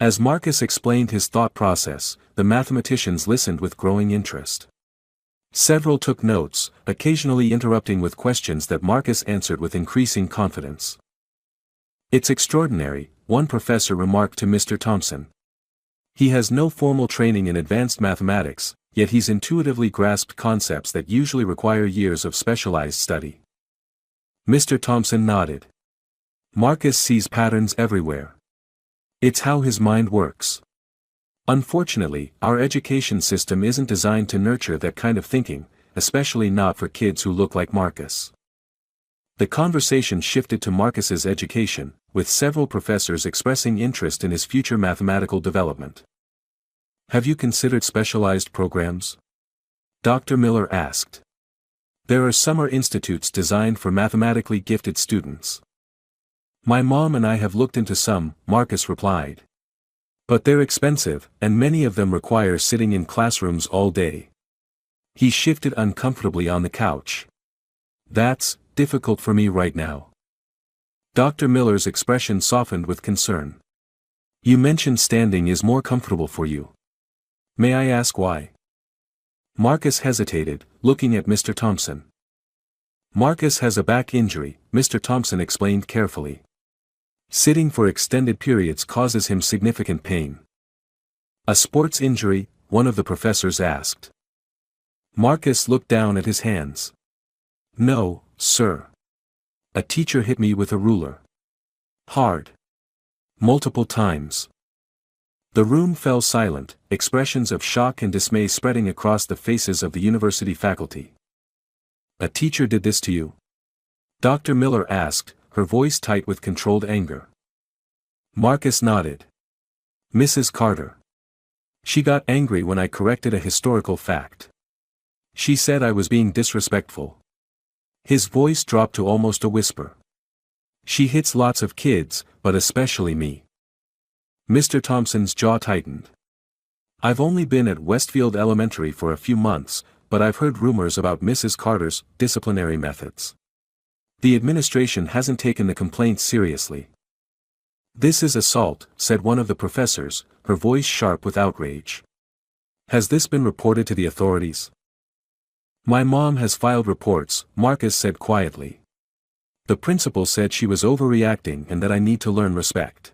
As Marcus explained his thought process, the mathematicians listened with growing interest. Several took notes, occasionally interrupting with questions that Marcus answered with increasing confidence. It's extraordinary, one professor remarked to Mr. Thompson. He has no formal training in advanced mathematics, yet he's intuitively grasped concepts that usually require years of specialized study. Mr. Thompson nodded. Marcus sees patterns everywhere. It's how his mind works. Unfortunately, our education system isn't designed to nurture that kind of thinking, especially not for kids who look like Marcus. The conversation shifted to Marcus's education, with several professors expressing interest in his future mathematical development. Have you considered specialized programs? Dr. Miller asked. There are summer institutes designed for mathematically gifted students. My mom and I have looked into some, Marcus replied. But they're expensive, and many of them require sitting in classrooms all day. He shifted uncomfortably on the couch. That's difficult for me right now. Dr. Miller's expression softened with concern. You mentioned standing is more comfortable for you. May I ask why? Marcus hesitated, looking at Mr. Thompson. Marcus has a back injury, Mr. Thompson explained carefully. Sitting for extended periods causes him significant pain. A sports injury? One of the professors asked. Marcus looked down at his hands. No, sir. A teacher hit me with a ruler. Hard. Multiple times. The room fell silent, expressions of shock and dismay spreading across the faces of the university faculty. "A teacher did this to you?" Dr. Miller asked, her voice tight with controlled anger. Marcus nodded. "Mrs. Carter. She got angry when I corrected a historical fact. She said I was being disrespectful." His voice dropped to almost a whisper. "She hits lots of kids, but especially me." Mr. Thompson's jaw tightened. "I've only been at Westfield Elementary for a few months, but I've heard rumors about Mrs. Carter's disciplinary methods. The administration hasn't taken the complaints seriously." "This is assault," said one of the professors, her voice sharp with outrage. "Has this been reported to the authorities?" "My mom has filed reports," Marcus said quietly. "The principal said she was overreacting and that I need to learn respect."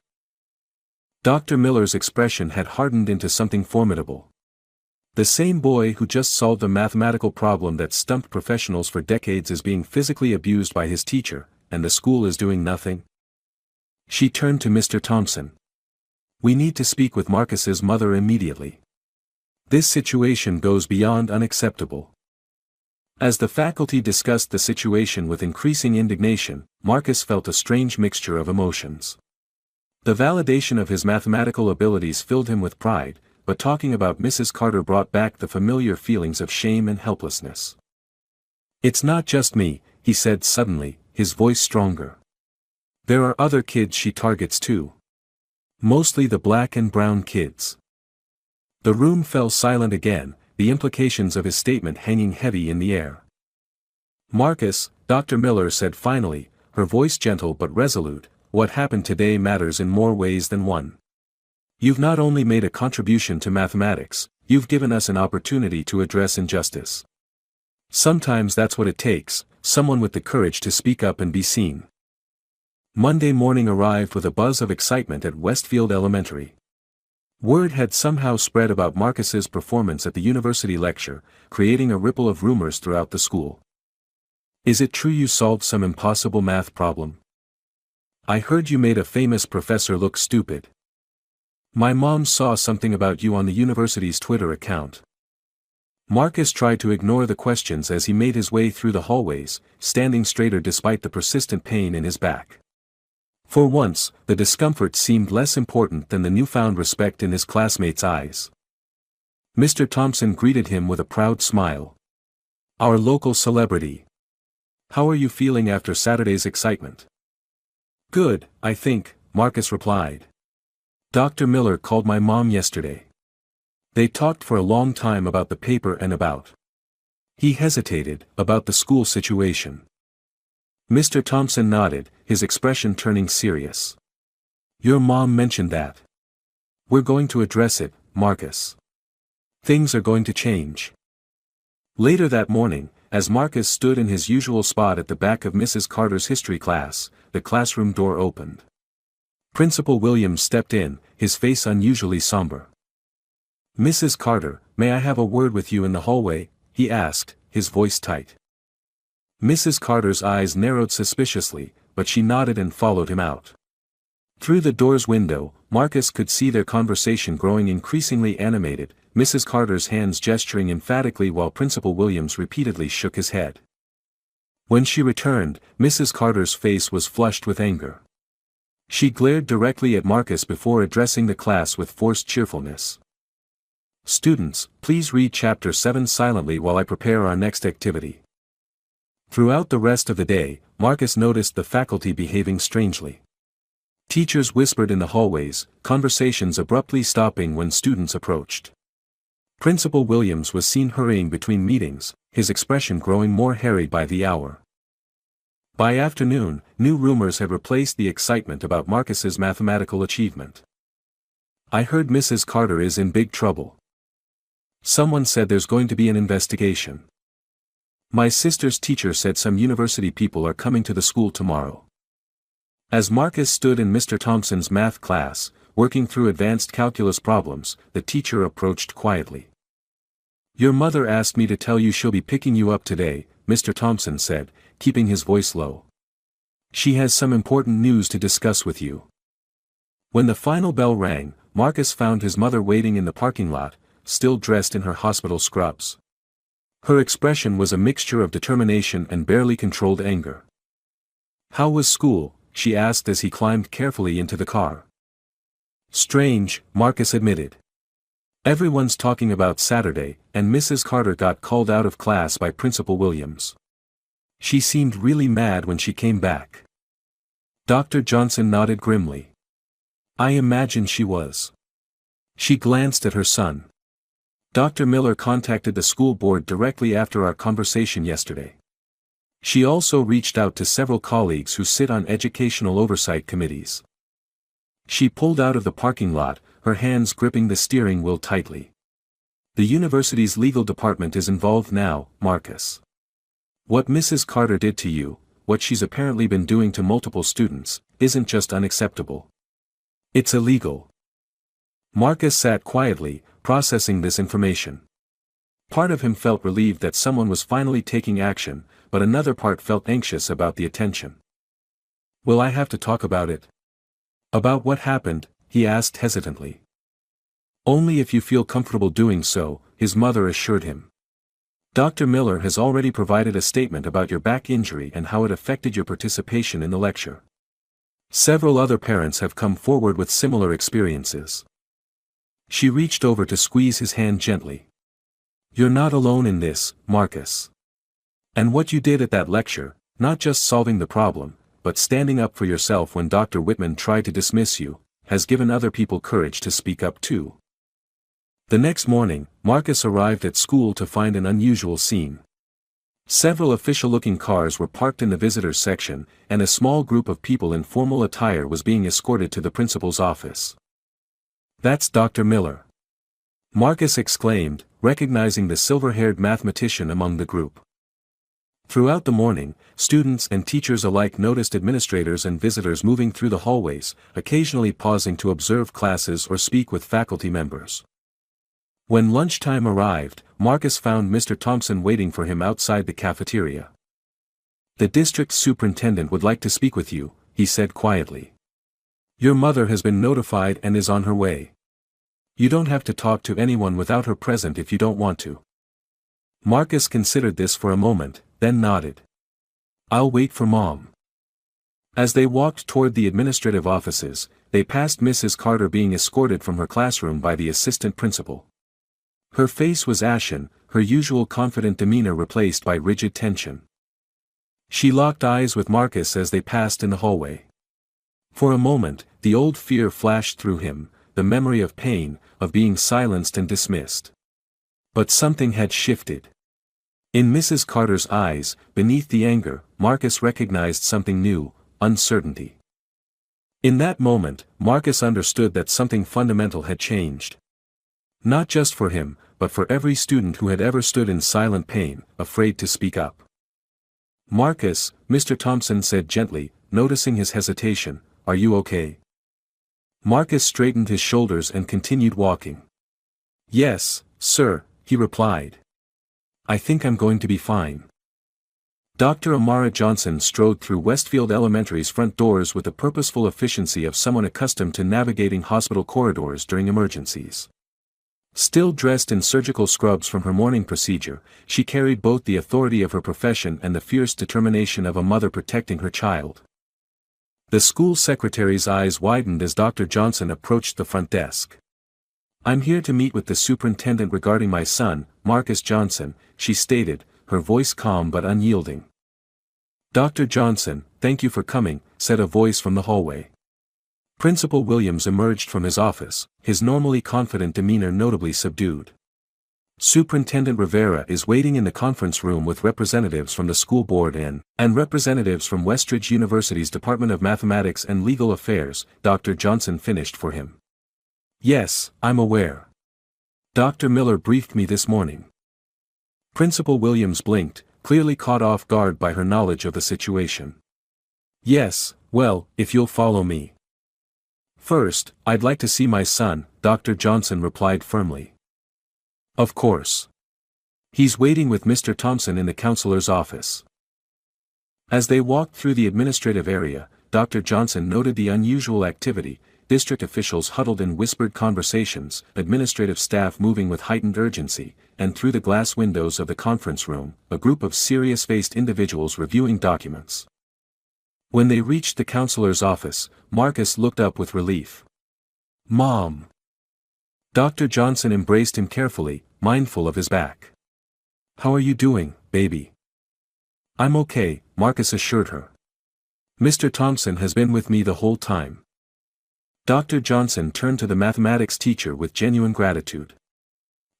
Dr. Miller's expression had hardened into something formidable. The same boy who just solved a mathematical problem that stumped professionals for decades is being physically abused by his teacher, and the school is doing nothing? She turned to Mr. Thompson. "We need to speak with Marcus's mother immediately. This situation goes beyond unacceptable." As the faculty discussed the situation with increasing indignation, Marcus felt a strange mixture of emotions. The validation of his mathematical abilities filled him with pride, but talking about Mrs. Carter brought back the familiar feelings of shame and helplessness. "It's not just me," he said suddenly, his voice stronger. "There are other kids she targets too. Mostly the black and brown kids." The room fell silent again, the implications of his statement hanging heavy in the air. "Marcus," Dr. Miller said finally, her voice gentle but resolute, "what happened today matters in more ways than one. You've not only made a contribution to mathematics, you've given us an opportunity to address injustice. Sometimes that's what it takes, someone with the courage to speak up and be seen." Monday morning arrived with a buzz of excitement at Westfield Elementary. Word had somehow spread about Marcus's performance at the university lecture, creating a ripple of rumors throughout the school. "Is it true you solved some impossible math problem? I heard you made a famous professor look stupid. My mom saw something about you on the university's Twitter account." Marcus tried to ignore the questions as he made his way through the hallways, standing straighter despite the persistent pain in his back. For once, the discomfort seemed less important than the newfound respect in his classmates' eyes. Mr. Thompson greeted him with a proud smile. "Our local celebrity. How are you feeling after Saturday's excitement?" "Good, I think," Marcus replied. "Dr. Miller called my mom yesterday. They talked for a long time about the paper and about—" He hesitated, "about the school situation." Mr. Thompson nodded, his expression turning serious. "Your mom mentioned that. We're going to address it, Marcus. Things are going to change." Later that morning, as Marcus stood in his usual spot at the back of Mrs. Carter's history class, the classroom door opened. Principal Williams stepped in, his face unusually somber. "Mrs. Carter, may I have a word with you in the hallway?" he asked, his voice tight. Mrs. Carter's eyes narrowed suspiciously, but she nodded and followed him out. Through the door's window, Marcus could see their conversation growing increasingly animated, Mrs. Carter's hands gesturing emphatically while Principal Williams repeatedly shook his head. When she returned, Mrs. Carter's face was flushed with anger. She glared directly at Marcus before addressing the class with forced cheerfulness. "Students, please read Chapter 7 silently while I prepare our next activity." Throughout the rest of the day, Marcus noticed the faculty behaving strangely. Teachers whispered in the hallways, conversations abruptly stopping when students approached. Principal Williams was seen hurrying between meetings, his expression growing more harried by the hour. By afternoon, new rumors had replaced the excitement about Marcus's mathematical achievement. "I heard Mrs. Carter is in big trouble. Someone said there's going to be an investigation. My sister's teacher said some university people are coming to the school tomorrow." As Marcus stood in Mr. Thompson's math class, working through advanced calculus problems, the teacher approached quietly. "Your mother asked me to tell you she'll be picking you up today," Mr. Thompson said, keeping his voice low. "She has some important news to discuss with you." When the final bell rang, Marcus found his mother waiting in the parking lot, still dressed in her hospital scrubs. Her expression was a mixture of determination and barely controlled anger. "How was school?" she asked as he climbed carefully into the car. "Strange," Marcus admitted. "Everyone's talking about Saturday, and Mrs. Carter got called out of class by Principal Williams. She seemed really mad when she came back." Dr. Johnson nodded grimly. "I imagine she was." She glanced at her son. "Dr. Miller contacted the school board directly after our conversation yesterday. She also reached out to several colleagues who sit on educational oversight committees." She pulled out of the parking lot, her hands gripping the steering wheel tightly. "The university's legal department is involved now, Marcus. What Mrs. Carter did to you, what she's apparently been doing to multiple students, isn't just unacceptable. It's illegal." Marcus sat quietly, processing this information. Part of him felt relieved that someone was finally taking action, but another part felt anxious about the attention. "Will I have to talk about it?" "About what happened?" he asked hesitantly. "Only if you feel comfortable doing so," his mother assured him. "Dr. Miller has already provided a statement about your back injury and how it affected your participation in the lecture. Several other parents have come forward with similar experiences." She reached over to squeeze his hand gently. "You're not alone in this, Marcus. And what you did at that lecture, not just solving the problem, but standing up for yourself when Dr. Whitman tried to dismiss you, has given other people courage to speak up too." The next morning, Marcus arrived at school to find an unusual scene. Several official-looking cars were parked in the visitors section, and a small group of people in formal attire was being escorted to the principal's office. "That's Dr. Miller," Marcus exclaimed, recognizing the silver-haired mathematician among the group. Throughout the morning, students and teachers alike noticed administrators and visitors moving through the hallways, occasionally pausing to observe classes or speak with faculty members. When lunchtime arrived, Marcus found Mr. Thompson waiting for him outside the cafeteria. "The district superintendent would like to speak with you," he said quietly. "Your mother has been notified and is on her way. You don't have to talk to anyone without her present if you don't want to." Marcus considered this for a moment, then nodded. "I'll wait for Mom." As they walked toward the administrative offices, they passed Mrs. Carter being escorted from her classroom by the assistant principal. Her face was ashen, her usual confident demeanor replaced by rigid tension. She locked eyes with Marcus as they passed in the hallway. For a moment, the old fear flashed through him, the memory of pain, of being silenced and dismissed. But something had shifted. In Mrs. Carter's eyes, beneath the anger, Marcus recognized something new, uncertainty. In that moment, Marcus understood that something fundamental had changed. Not just for him, but for every student who had ever stood in silent pain, afraid to speak up. "Marcus," Mr. Thompson said gently, noticing his hesitation, "are you okay?" Marcus straightened his shoulders and continued walking. "Yes, sir," he replied. "I think I'm going to be fine." Dr. Amara Johnson strode through Westfield Elementary's front doors with the purposeful efficiency of someone accustomed to navigating hospital corridors during emergencies. Still dressed in surgical scrubs from her morning procedure, she carried both the authority of her profession and the fierce determination of a mother protecting her child. The school secretary's eyes widened as Dr. Johnson approached the front desk. "I'm here to meet with the superintendent regarding my son, Marcus Johnson," she stated, her voice calm but unyielding. "Dr. Johnson, thank you for coming," said a voice from the hallway. Principal Williams emerged from his office, his normally confident demeanor notably subdued. "Superintendent Rivera is waiting in the conference room with representatives from the school board and representatives from Westridge University's Department of Mathematics and Legal Affairs," Dr. Johnson finished for him. "Yes, I'm aware. Dr. Miller briefed me this morning." Principal Williams blinked, clearly caught off guard by her knowledge of the situation. "Yes, well, if you'll follow me." "First, I'd like to see my son," Dr. Johnson replied firmly. "Of course. He's waiting with Mr. Thompson in the counselor's office." As they walked through the administrative area, Dr. Johnson noted the unusual activity, district officials huddled in whispered conversations, administrative staff moving with heightened urgency, and through the glass windows of the conference room, a group of serious-faced individuals reviewing documents. When they reached the counselor's office, Marcus looked up with relief. "Mom!" Dr. Johnson embraced him carefully, mindful of his back. "How are you doing, baby?" "I'm okay," Marcus assured her. "Mr. Thompson has been with me the whole time." Dr. Johnson turned to the mathematics teacher with genuine gratitude.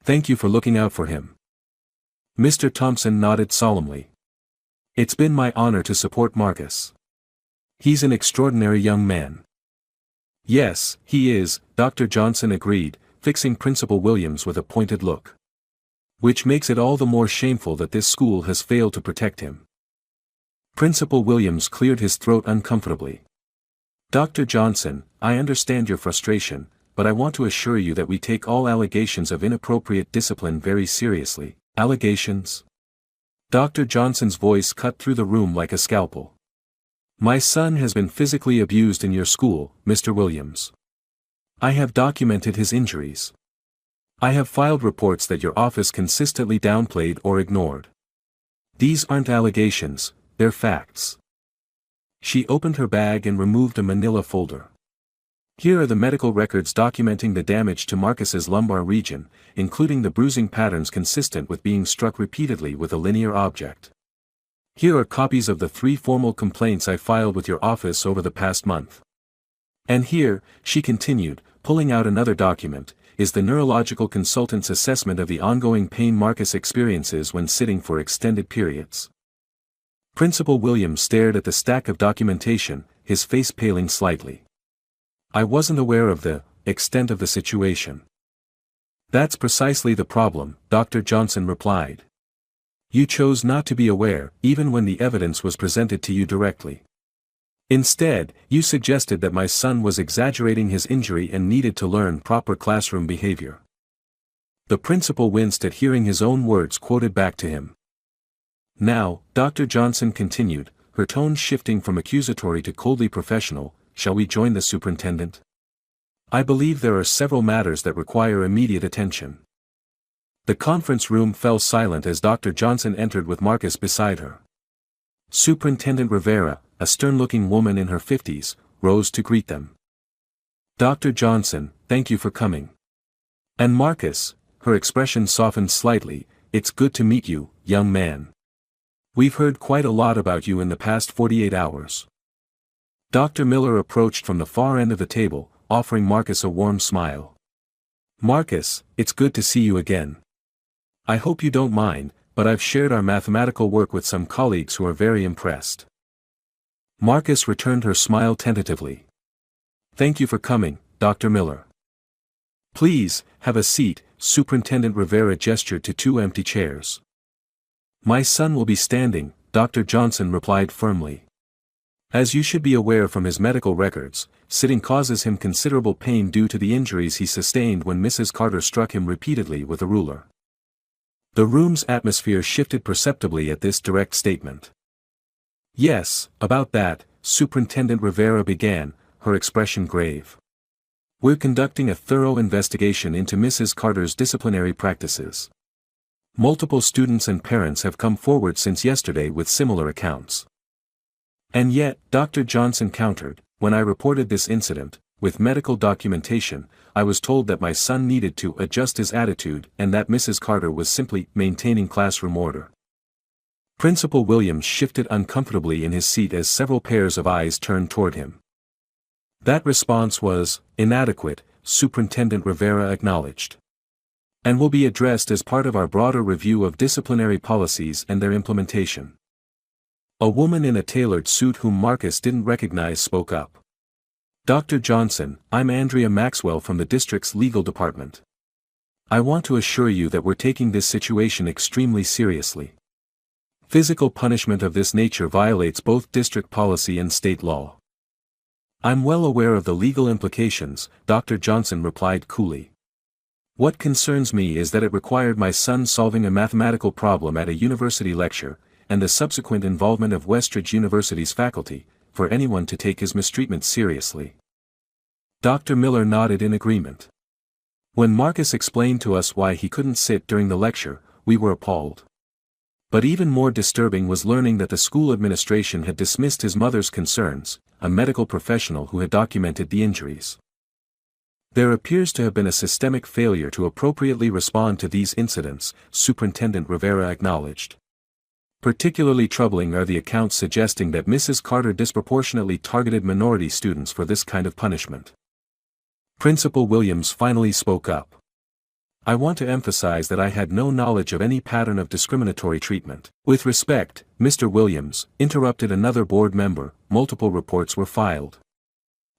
"Thank you for looking out for him." Mr. Thompson nodded solemnly. "It's been my honor to support Marcus. He's an extraordinary young man." "Yes, he is," Dr. Johnson agreed, fixing Principal Williams with a pointed look. "Which makes it all the more shameful that this school has failed to protect him." Principal Williams cleared his throat uncomfortably. "Dr. Johnson, I understand your frustration, but I want to assure you that we take all allegations of inappropriate discipline very seriously." "Allegations?" Dr. Johnson's voice cut through the room like a scalpel. "My son has been physically abused in your school, Mr. Williams. I have documented his injuries. I have filed reports that your office consistently downplayed or ignored. These aren't allegations, they're facts." She opened her bag and removed a manila folder. "Here are the medical records documenting the damage to Marcus's lumbar region, including the bruising patterns consistent with being struck repeatedly with a linear object. Here are copies of the 3 formal complaints I filed with your office over the past month. And here," she continued, pulling out another document, "is the neurological consultant's assessment of the ongoing pain Marcus experiences when sitting for extended periods." Principal Williams stared at the stack of documentation, his face paling slightly. "I wasn't aware of the extent of the situation." "That's precisely the problem," Dr. Johnson replied. "You chose not to be aware, even when the evidence was presented to you directly. Instead, you suggested that my son was exaggerating his injury and needed to learn proper classroom behavior." The principal winced at hearing his own words quoted back to him. "Now," Dr. Johnson continued, her tone shifting from accusatory to coldly professional, "shall we join the superintendent? I believe there are several matters that require immediate attention." The conference room fell silent as Dr. Johnson entered with Marcus beside her. Superintendent Rivera, a stern-looking woman in her 50s, rose to greet them. "Dr. Johnson, thank you for coming. And Marcus," her expression softened slightly, "it's good to meet you, young man. We've heard quite a lot about you in the past 48 hours. Dr. Miller approached from the far end of the table, offering Marcus a warm smile. "Marcus, it's good to see you again. I hope you don't mind, but I've shared our mathematical work with some colleagues who are very impressed." Marcus returned her smile tentatively. "Thank you for coming, Dr. Miller. Please, have a seat." Superintendent Rivera gestured to 2 empty chairs. "My son will be standing," Dr. Johnson replied firmly. "As you should be aware from his medical records, sitting causes him considerable pain due to the injuries he sustained when Mrs. Carter struck him repeatedly with a ruler." The room's atmosphere shifted perceptibly at this direct statement. "Yes, about that," Superintendent Rivera began, her expression grave. "We're conducting a thorough investigation into Mrs. Carter's disciplinary practices. Multiple students and parents have come forward since yesterday with similar accounts. And yet," Dr. Johnson countered, "when I reported this incident, with medical documentation, I was told that my son needed to adjust his attitude and that Mrs. Carter was simply maintaining classroom order." Principal Williams shifted uncomfortably in his seat as several pairs of eyes turned toward him. "That response was inadequate," Superintendent Rivera acknowledged. "And will be addressed as part of our broader review of disciplinary policies and their implementation." A woman in a tailored suit whom Marcus didn't recognize spoke up. "Dr. Johnson, I'm Andrea Maxwell from the district's legal department. I want to assure you that we're taking this situation extremely seriously. Physical punishment of this nature violates both district policy and state law." "I'm well aware of the legal implications," Dr. Johnson replied coolly. "What concerns me is that it required my son solving a mathematical problem at a university lecture, and the subsequent involvement of Westridge University's faculty, for anyone to take his mistreatment seriously." Dr. Miller nodded in agreement. When Marcus explained to us why he couldn't sit during the lecture, we were appalled. But even more disturbing was learning that the school administration had dismissed his mother's concerns, a medical professional who had documented the injuries. There appears to have been a systemic failure to appropriately respond to these incidents, Superintendent Rivera acknowledged. Particularly troubling are the accounts suggesting that Mrs. Carter disproportionately targeted minority students for this kind of punishment. Principal Williams finally spoke up. I want to emphasize that I had no knowledge of any pattern of discriminatory treatment. With respect, Mr. Williams, interrupted another board member, multiple reports were filed.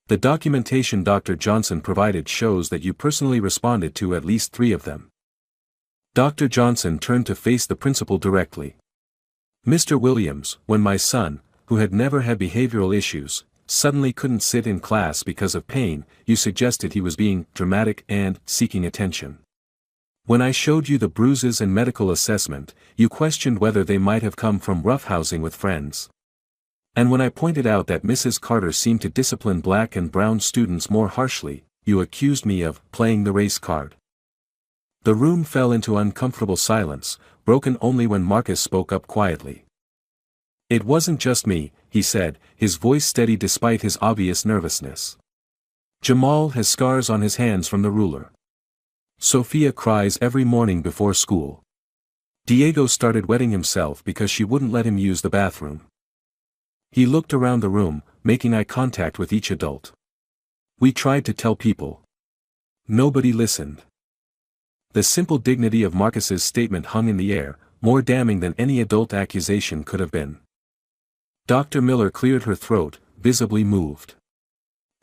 The documentation Dr. Johnson provided shows that you personally responded to at least 3 of them. Dr. Johnson turned to face the principal directly. Mr. Williams, when my son, who had never had behavioral issues, suddenly couldn't sit in class because of pain, you suggested he was being dramatic and seeking attention. When I showed you the bruises and medical assessment, you questioned whether they might have come from roughhousing with friends. And when I pointed out that Mrs. Carter seemed to discipline black and brown students more harshly, you accused me of playing the race card. The room fell into uncomfortable silence, broken only when Marcus spoke up quietly. It wasn't just me, he said, his voice steady despite his obvious nervousness. Jamal has scars on his hands from the ruler. Sophia cries every morning before school. Diego started wetting himself because she wouldn't let him use the bathroom. He looked around the room, making eye contact with each adult. We tried to tell people. Nobody listened. The simple dignity of Marcus's statement hung in the air, more damning than any adult accusation could have been. Dr. Miller cleared her throat, visibly moved.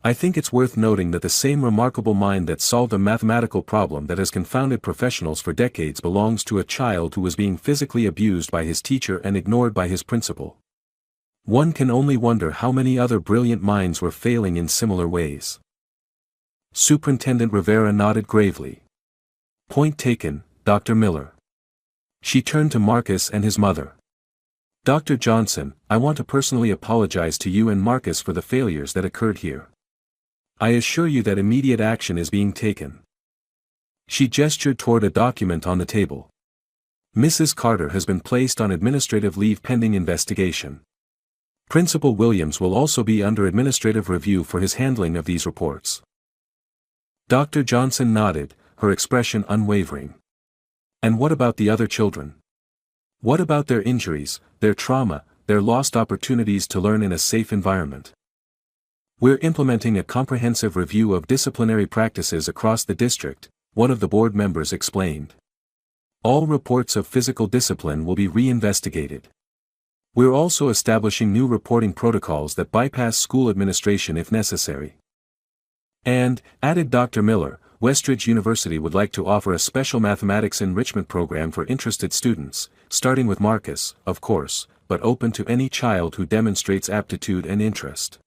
I think it's worth noting that the same remarkable mind that solved a mathematical problem that has confounded professionals for decades belongs to a child who was being physically abused by his teacher and ignored by his principal. One can only wonder how many other brilliant minds were failing in similar ways. Superintendent Rivera nodded gravely. Point taken, Dr. Miller. She turned to Marcus and his mother. Dr. Johnson, I want to personally apologize to you and Marcus for the failures that occurred here. I assure you that immediate action is being taken. She gestured toward a document on the table. Mrs. Carter has been placed on administrative leave pending investigation. Principal Williams will also be under administrative review for his handling of these reports. Dr. Johnson nodded, her expression unwavering. And what about the other children? What about their injuries, their trauma, their lost opportunities to learn in a safe environment? We're implementing a comprehensive review of disciplinary practices across the district, one of the board members explained. All reports of physical discipline will be reinvestigated. We're also establishing new reporting protocols that bypass school administration if necessary. And, added Dr. Miller, Westridge University would like to offer a special mathematics enrichment program for interested students, starting with Marcus, of course, but open to any child who demonstrates aptitude and interest.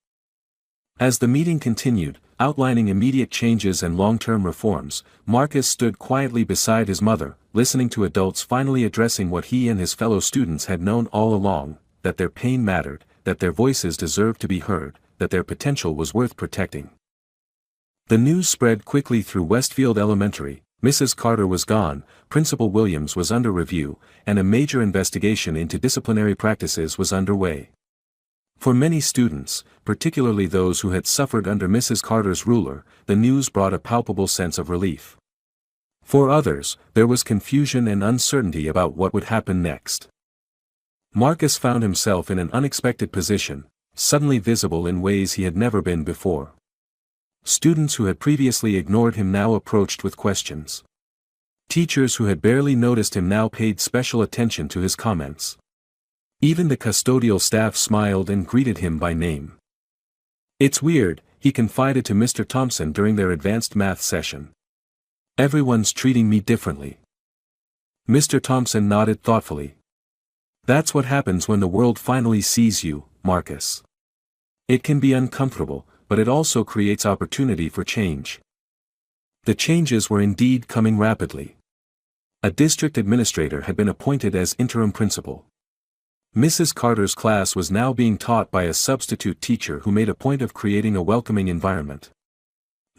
As the meeting continued, outlining immediate changes and long-term reforms, Marcus stood quietly beside his mother, listening to adults finally addressing what he and his fellow students had known all along, that their pain mattered, that their voices deserved to be heard, that their potential was worth protecting. The news spread quickly through Westfield Elementary. Mrs. Carter was gone, Principal Williams was under review, and a major investigation into disciplinary practices was underway. For many students, particularly those who had suffered under Mrs. Carter's ruler, the news brought a palpable sense of relief. For others, there was confusion and uncertainty about what would happen next. Marcus found himself in an unexpected position, suddenly visible in ways he had never been before. Students who had previously ignored him now approached with questions. Teachers who had barely noticed him now paid special attention to his comments. Even the custodial staff smiled and greeted him by name. It's weird, he confided to Mr. Thompson during their advanced math session. Everyone's treating me differently. Mr. Thompson nodded thoughtfully. That's what happens when the world finally sees you, Marcus. It can be uncomfortable, but it also creates opportunity for change. The changes were indeed coming rapidly. A district administrator had been appointed as interim principal. Mrs. Carter's class was now being taught by a substitute teacher who made a point of creating a welcoming environment.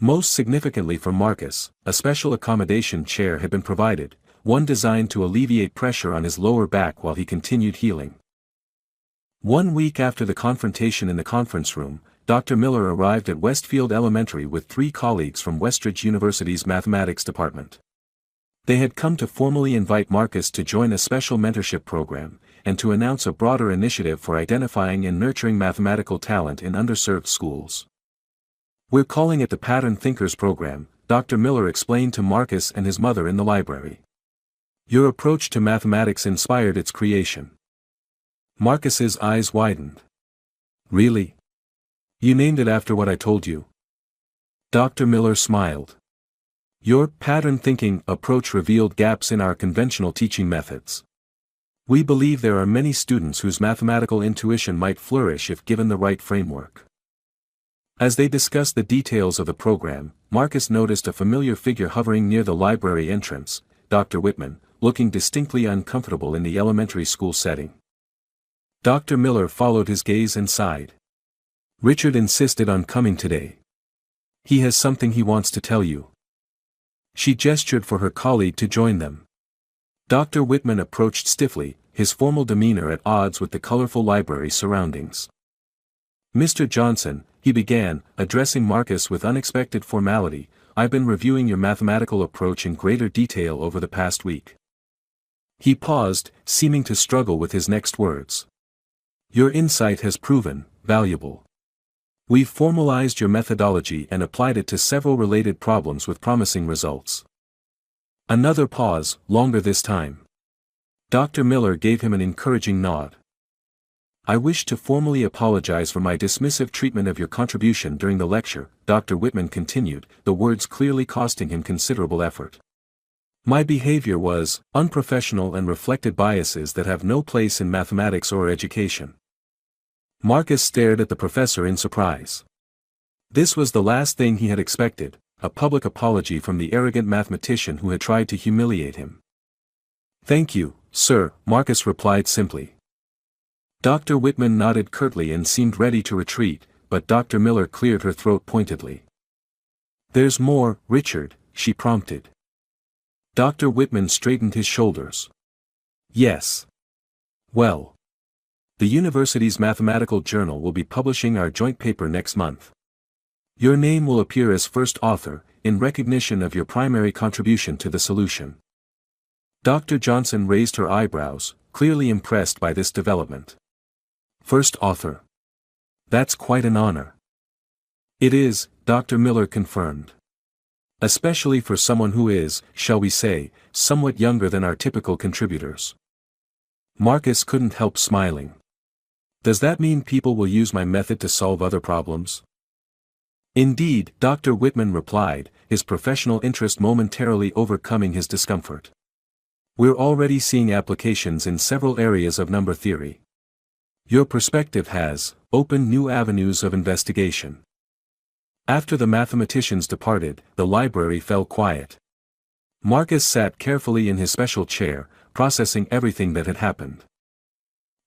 Most significantly for Marcus, a special accommodation chair had been provided, one designed to alleviate pressure on his lower back while he continued healing. 1 week after the confrontation in the conference room, Dr. Miller arrived at Westfield Elementary with 3 colleagues from Westridge University's mathematics department. They had come to formally invite Marcus to join a special mentorship program, and to announce a broader initiative for identifying and nurturing mathematical talent in underserved schools. "We're calling it the Pattern Thinkers Program," Dr. Miller explained to Marcus and his mother in the library. "Your approach to mathematics inspired its creation." Marcus's eyes widened. "Really? You named it after what I told you?" Dr. Miller smiled. "Your pattern thinking approach revealed gaps in our conventional teaching methods. We believe there are many students whose mathematical intuition might flourish if given the right framework." As they discussed the details of the program, Marcus noticed a familiar figure hovering near the library entrance, Dr. Whitman, looking distinctly uncomfortable in the elementary school setting. Dr. Miller followed his gaze and sighed. "Richard insisted on coming today. He has something he wants to tell you." She gestured for her colleague to join them. Dr. Whitman approached stiffly, his formal demeanor at odds with the colorful library surroundings. "Mr. Johnson," he began, addressing Marcus with unexpected formality, "I've been reviewing your mathematical approach in greater detail over the past week." He paused, seeming to struggle with his next words. "Your insight has proven valuable. We've formalized your methodology and applied it to several related problems with promising results." Another pause, longer this time. Dr. Miller gave him an encouraging nod. "I wish to formally apologize for my dismissive treatment of your contribution during the lecture," Dr. Whitman continued, the words clearly costing him considerable effort. "My behavior was unprofessional and reflected biases that have no place in mathematics or education." Marcus stared at the professor in surprise. This was the last thing he had expected, a public apology from the arrogant mathematician who had tried to humiliate him. "Thank you, sir," Marcus replied simply. Dr. Whitman nodded curtly and seemed ready to retreat, but Dr. Miller cleared her throat pointedly. "There's more, Richard," she prompted. Dr. Whitman straightened his shoulders. "Yes. Well. The university's mathematical journal will be publishing our joint paper next month. Your name will appear as first author, in recognition of your primary contribution to the solution." Dr. Johnson raised her eyebrows, clearly impressed by this development. "First author. That's quite an honor." "It is," Dr. Miller confirmed. "Especially for someone who is, shall we say, somewhat younger than our typical contributors." Marcus couldn't help smiling. "Does that mean people will use my method to solve other problems?" "Indeed," Dr. Whitman replied, his professional interest momentarily overcoming his discomfort. "We're already seeing applications in several areas of number theory. Your perspective has opened new avenues of investigation." After the mathematicians departed, the library fell quiet. Marcus sat carefully in his special chair, processing everything that had happened.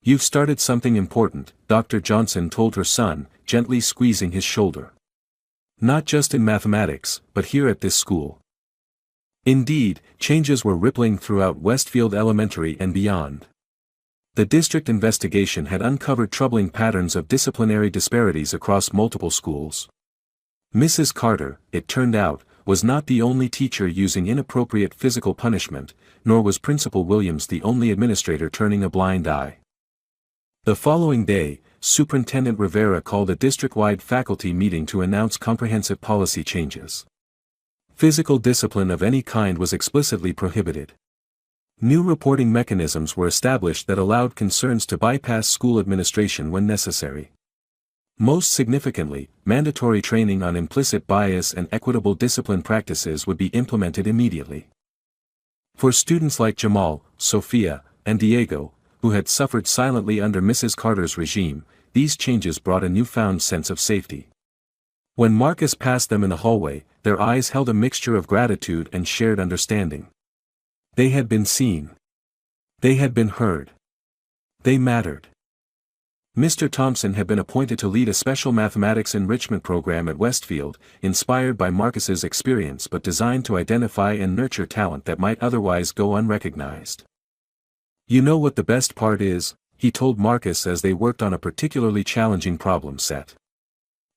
"You've started something important," Dr. Johnson told her son, gently squeezing his shoulder. "Not just in mathematics, but here at this school." Indeed, changes were rippling throughout Westfield Elementary and beyond. The district investigation had uncovered troubling patterns of disciplinary disparities across multiple schools. Mrs. Carter, it turned out, was not the only teacher using inappropriate physical punishment, nor was Principal Williams the only administrator turning a blind eye. The following day, Superintendent Rivera called a district-wide faculty meeting to announce comprehensive policy changes. Physical discipline of any kind was explicitly prohibited. New reporting mechanisms were established that allowed concerns to bypass school administration when necessary. Most significantly, mandatory training on implicit bias and equitable discipline practices would be implemented immediately. For students like Jamal, Sophia, and Diego, who had suffered silently under Mrs. Carter's regime, these changes brought a newfound sense of safety. When Marcus passed them in the hallway, their eyes held a mixture of gratitude and shared understanding. They had been seen. They had been heard. They mattered. Mr. Thompson had been appointed to lead a special mathematics enrichment program at Westfield, inspired by Marcus's experience but designed to identify and nurture talent that might otherwise go unrecognized. "You know what the best part is?" he told Marcus as they worked on a particularly challenging problem set.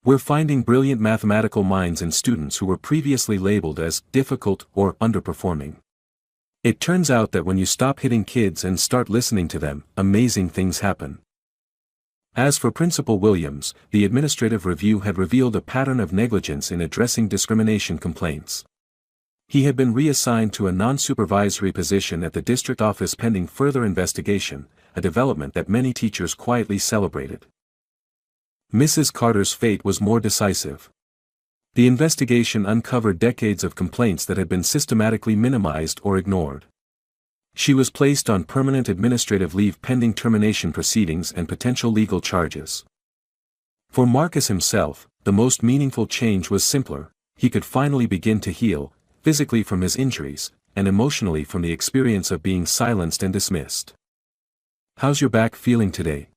"We're finding brilliant mathematical minds in students who were previously labeled as difficult or underperforming. It turns out that when you stop hitting kids and start listening to them, amazing things happen." As for Principal Williams, the administrative review had revealed a pattern of negligence in addressing discrimination complaints. He had been reassigned to a non-supervisory position at the district office pending further investigation, a development that many teachers quietly celebrated. Mrs. Carter's fate was more decisive. The investigation uncovered decades of complaints that had been systematically minimized or ignored. She was placed on permanent administrative leave pending termination proceedings and potential legal charges. For Marcus himself, the most meaningful change was simpler: he could finally begin to heal, physically from his injuries, and emotionally from the experience of being silenced and dismissed. "How's your back feeling today?"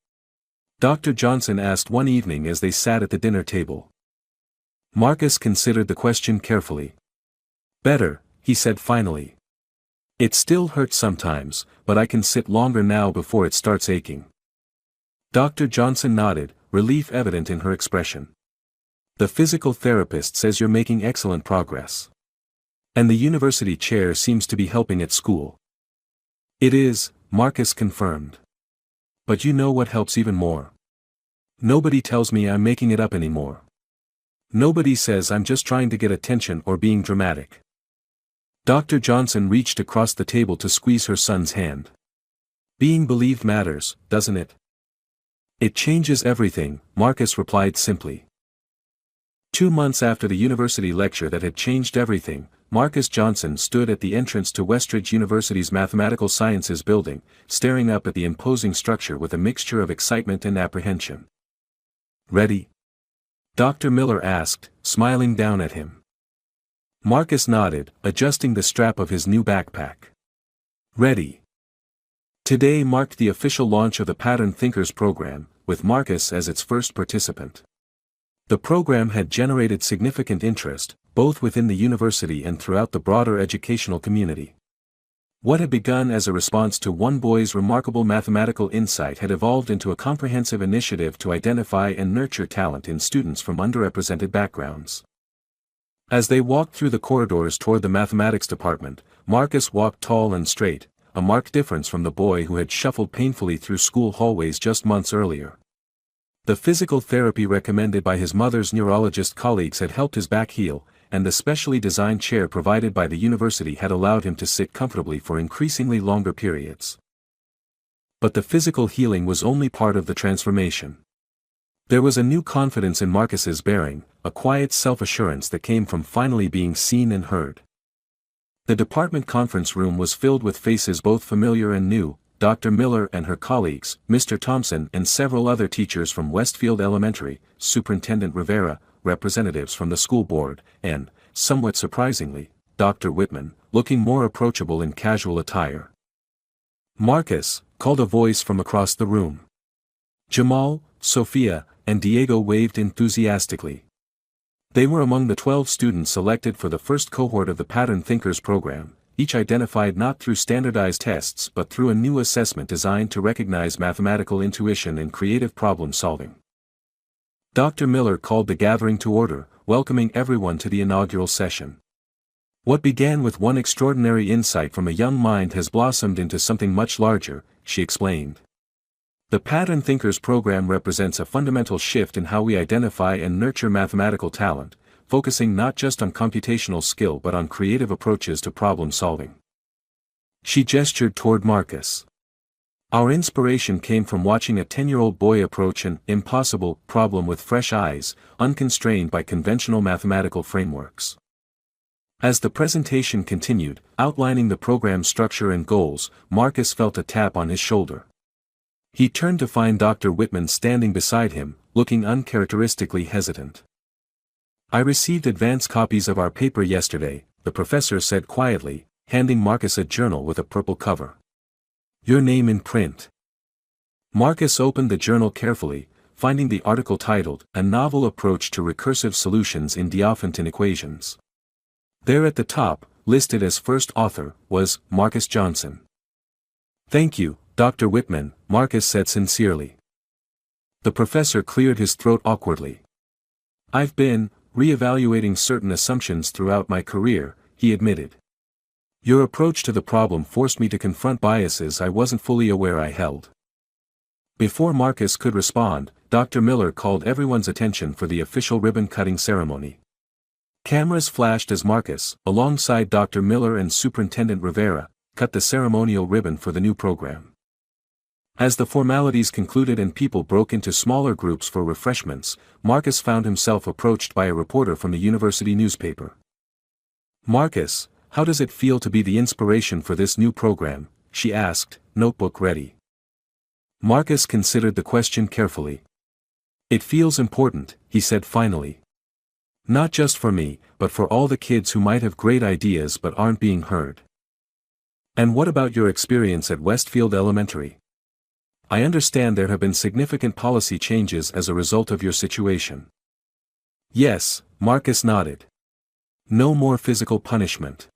Dr. Johnson asked one evening as they sat at the dinner table. Marcus considered the question carefully. "Better," he said finally. "It still hurts sometimes, but I can sit longer now before it starts aching." Dr. Johnson nodded, relief evident in her expression. "The physical therapist says you're making excellent progress. And the university chair seems to be helping at school." "It is," Marcus confirmed. "But you know what helps even more? Nobody tells me I'm making it up anymore. Nobody says I'm just trying to get attention or being dramatic." Dr. Johnson reached across the table to squeeze her son's hand. "Being believed matters, doesn't it?" "It changes everything," Marcus replied simply. 2 months after the university lecture that had changed everything, Marcus Johnson stood at the entrance to Westridge University's Mathematical Sciences building, staring up at the imposing structure with a mixture of excitement and apprehension. "Ready?" Dr. Miller asked, smiling down at him. Marcus nodded, adjusting the strap of his new backpack. "Ready." Today marked the official launch of the Pattern Thinkers program, with Marcus as its first participant. The program had generated significant interest, both within the university and throughout the broader educational community. What had begun as a response to one boy's remarkable mathematical insight had evolved into a comprehensive initiative to identify and nurture talent in students from underrepresented backgrounds. As they walked through the corridors toward the mathematics department, Marcus walked tall and straight, a marked difference from the boy who had shuffled painfully through school hallways just months earlier. The physical therapy recommended by his mother's neurologist colleagues had helped his back heal, and the specially designed chair provided by the university had allowed him to sit comfortably for increasingly longer periods. But the physical healing was only part of the transformation. There was a new confidence in Marcus's bearing, a quiet self-assurance that came from finally being seen and heard. The department conference room was filled with faces both familiar and new: Dr. Miller and her colleagues, Mr. Thompson and several other teachers from Westfield Elementary, Superintendent Rivera, representatives from the school board, and, somewhat surprisingly, Dr. Whitman, looking more approachable in casual attire. "Marcus," called a voice from across the room. Jamal, Sophia, and Diego waved enthusiastically. They were among the 12 students selected for the first cohort of the Pattern Thinkers program, each identified not through standardized tests but through a new assessment designed to recognize mathematical intuition and creative problem solving. Dr. Miller called the gathering to order, welcoming everyone to the inaugural session. "What began with one extraordinary insight from a young mind has blossomed into something much larger," she explained. "The Pattern Thinkers program represents a fundamental shift in how we identify and nurture mathematical talent, focusing not just on computational skill but on creative approaches to problem solving." She gestured toward Marcus. "Our inspiration came from watching a 10-year-old boy approach an impossible problem with fresh eyes, unconstrained by conventional mathematical frameworks." As the presentation continued, outlining the program's structure and goals, Marcus felt a tap on his shoulder. He turned to find Dr. Whitman standing beside him, looking uncharacteristically hesitant. "I received advance copies of our paper yesterday," the professor said quietly, handing Marcus a journal with a purple cover. "Your name in print." Marcus opened the journal carefully, finding the article titled, "A Novel Approach to Recursive Solutions in Diophantine Equations." There at the top, listed as first author, was Marcus Johnson. "Thank you, Dr. Whitman," Marcus said sincerely. The professor cleared his throat awkwardly. "I've been re-evaluating certain assumptions throughout my career," he admitted. "Your approach to the problem forced me to confront biases I wasn't fully aware I held." Before Marcus could respond, Dr. Miller called everyone's attention for the official ribbon-cutting ceremony. Cameras flashed as Marcus, alongside Dr. Miller and Superintendent Rivera, cut the ceremonial ribbon for the new program. As the formalities concluded and people broke into smaller groups for refreshments, Marcus found himself approached by a reporter from the university newspaper. "Marcus, how does it feel to be the inspiration for this new program?" she asked, notebook ready. Marcus considered the question carefully. "It feels important," he said finally. "Not just for me, but for all the kids who might have great ideas but aren't being heard." "And what about your experience at Westfield Elementary? I understand there have been significant policy changes as a result of your situation." "Yes," Marcus nodded. "No more physical punishment.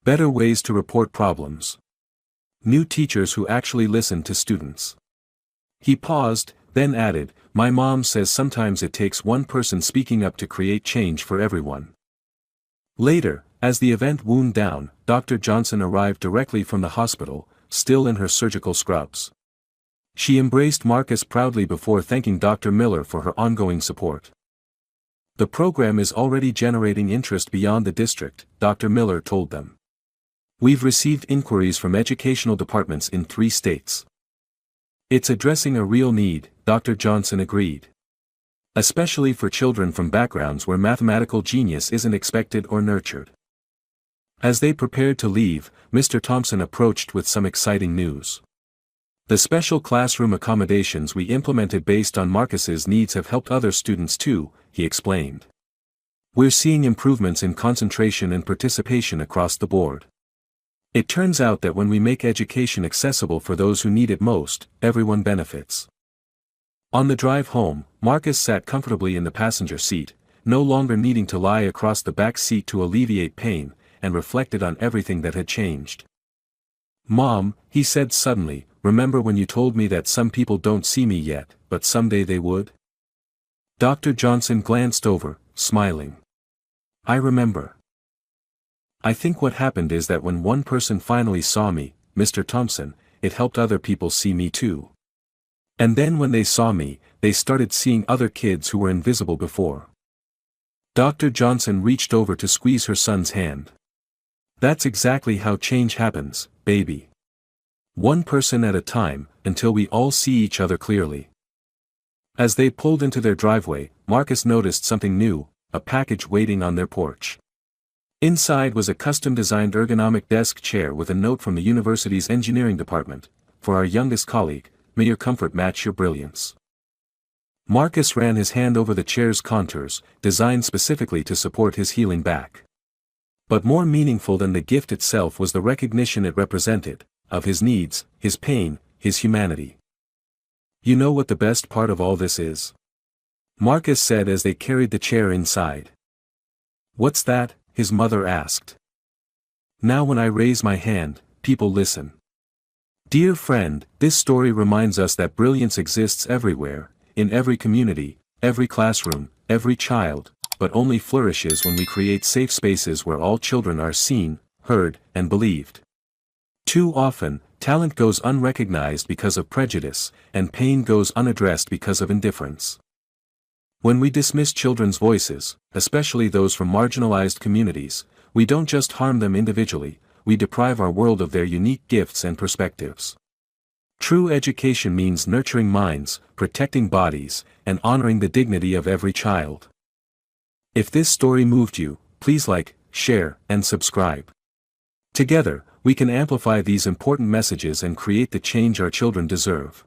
Better ways to report problems. New teachers who actually listen to students." He paused, then added, "My mom says sometimes it takes one person speaking up to create change for everyone." Later, as the event wound down, Dr. Johnson arrived directly from the hospital, still in her surgical scrubs. She embraced Marcus proudly before thanking Dr. Miller for her ongoing support. "The program is already generating interest beyond the district," Dr. Miller told them. "We've received inquiries from educational departments in 3 states. It's addressing a real need," Dr. Johnson agreed. "Especially for children from backgrounds where mathematical genius isn't expected or nurtured." As they prepared to leave, Mr. Thompson approached with some exciting news. "The special classroom accommodations we implemented based on Marcus's needs have helped other students too," he explained. "We're seeing improvements in concentration and participation across the board. It turns out that when we make education accessible for those who need it most, everyone benefits." On the drive home, Marcus sat comfortably in the passenger seat, no longer needing to lie across the back seat to alleviate pain, and reflected on everything that had changed. "Mom," he said suddenly, "remember when you told me that some people don't see me yet, but someday they would?" Dr. Johnson glanced over, smiling. "I remember. I think what happened is that when one person finally saw me, Mr. Thompson, it helped other people see me too. And then when they saw me, they started seeing other kids who were invisible before." Dr. Johnson reached over to squeeze her son's hand. "That's exactly how change happens, baby. One person at a time, until we all see each other clearly." As they pulled into their driveway, Marcus noticed something new, a package waiting on their porch. Inside was a custom-designed ergonomic desk chair with a note from the university's engineering department: "For our youngest colleague, may your comfort match your brilliance." Marcus ran his hand over the chair's contours, designed specifically to support his healing back. But more meaningful than the gift itself was the recognition it represented, of his needs, his pain, his humanity. "You know what the best part of all this is?" Marcus said as they carried the chair inside. "What's that?" his mother asked. "Now when I raise my hand, people listen." Dear friend, this story reminds us that brilliance exists everywhere, in every community, every classroom, every child, but only flourishes when we create safe spaces where all children are seen, heard, and believed. Too often, talent goes unrecognized because of prejudice, and pain goes unaddressed because of indifference. When we dismiss children's voices, especially those from marginalized communities, we don't just harm them individually, we deprive our world of their unique gifts and perspectives. True education means nurturing minds, protecting bodies, and honoring the dignity of every child. If this story moved you, please like, share, and subscribe. Together, we can amplify these important messages and create the change our children deserve.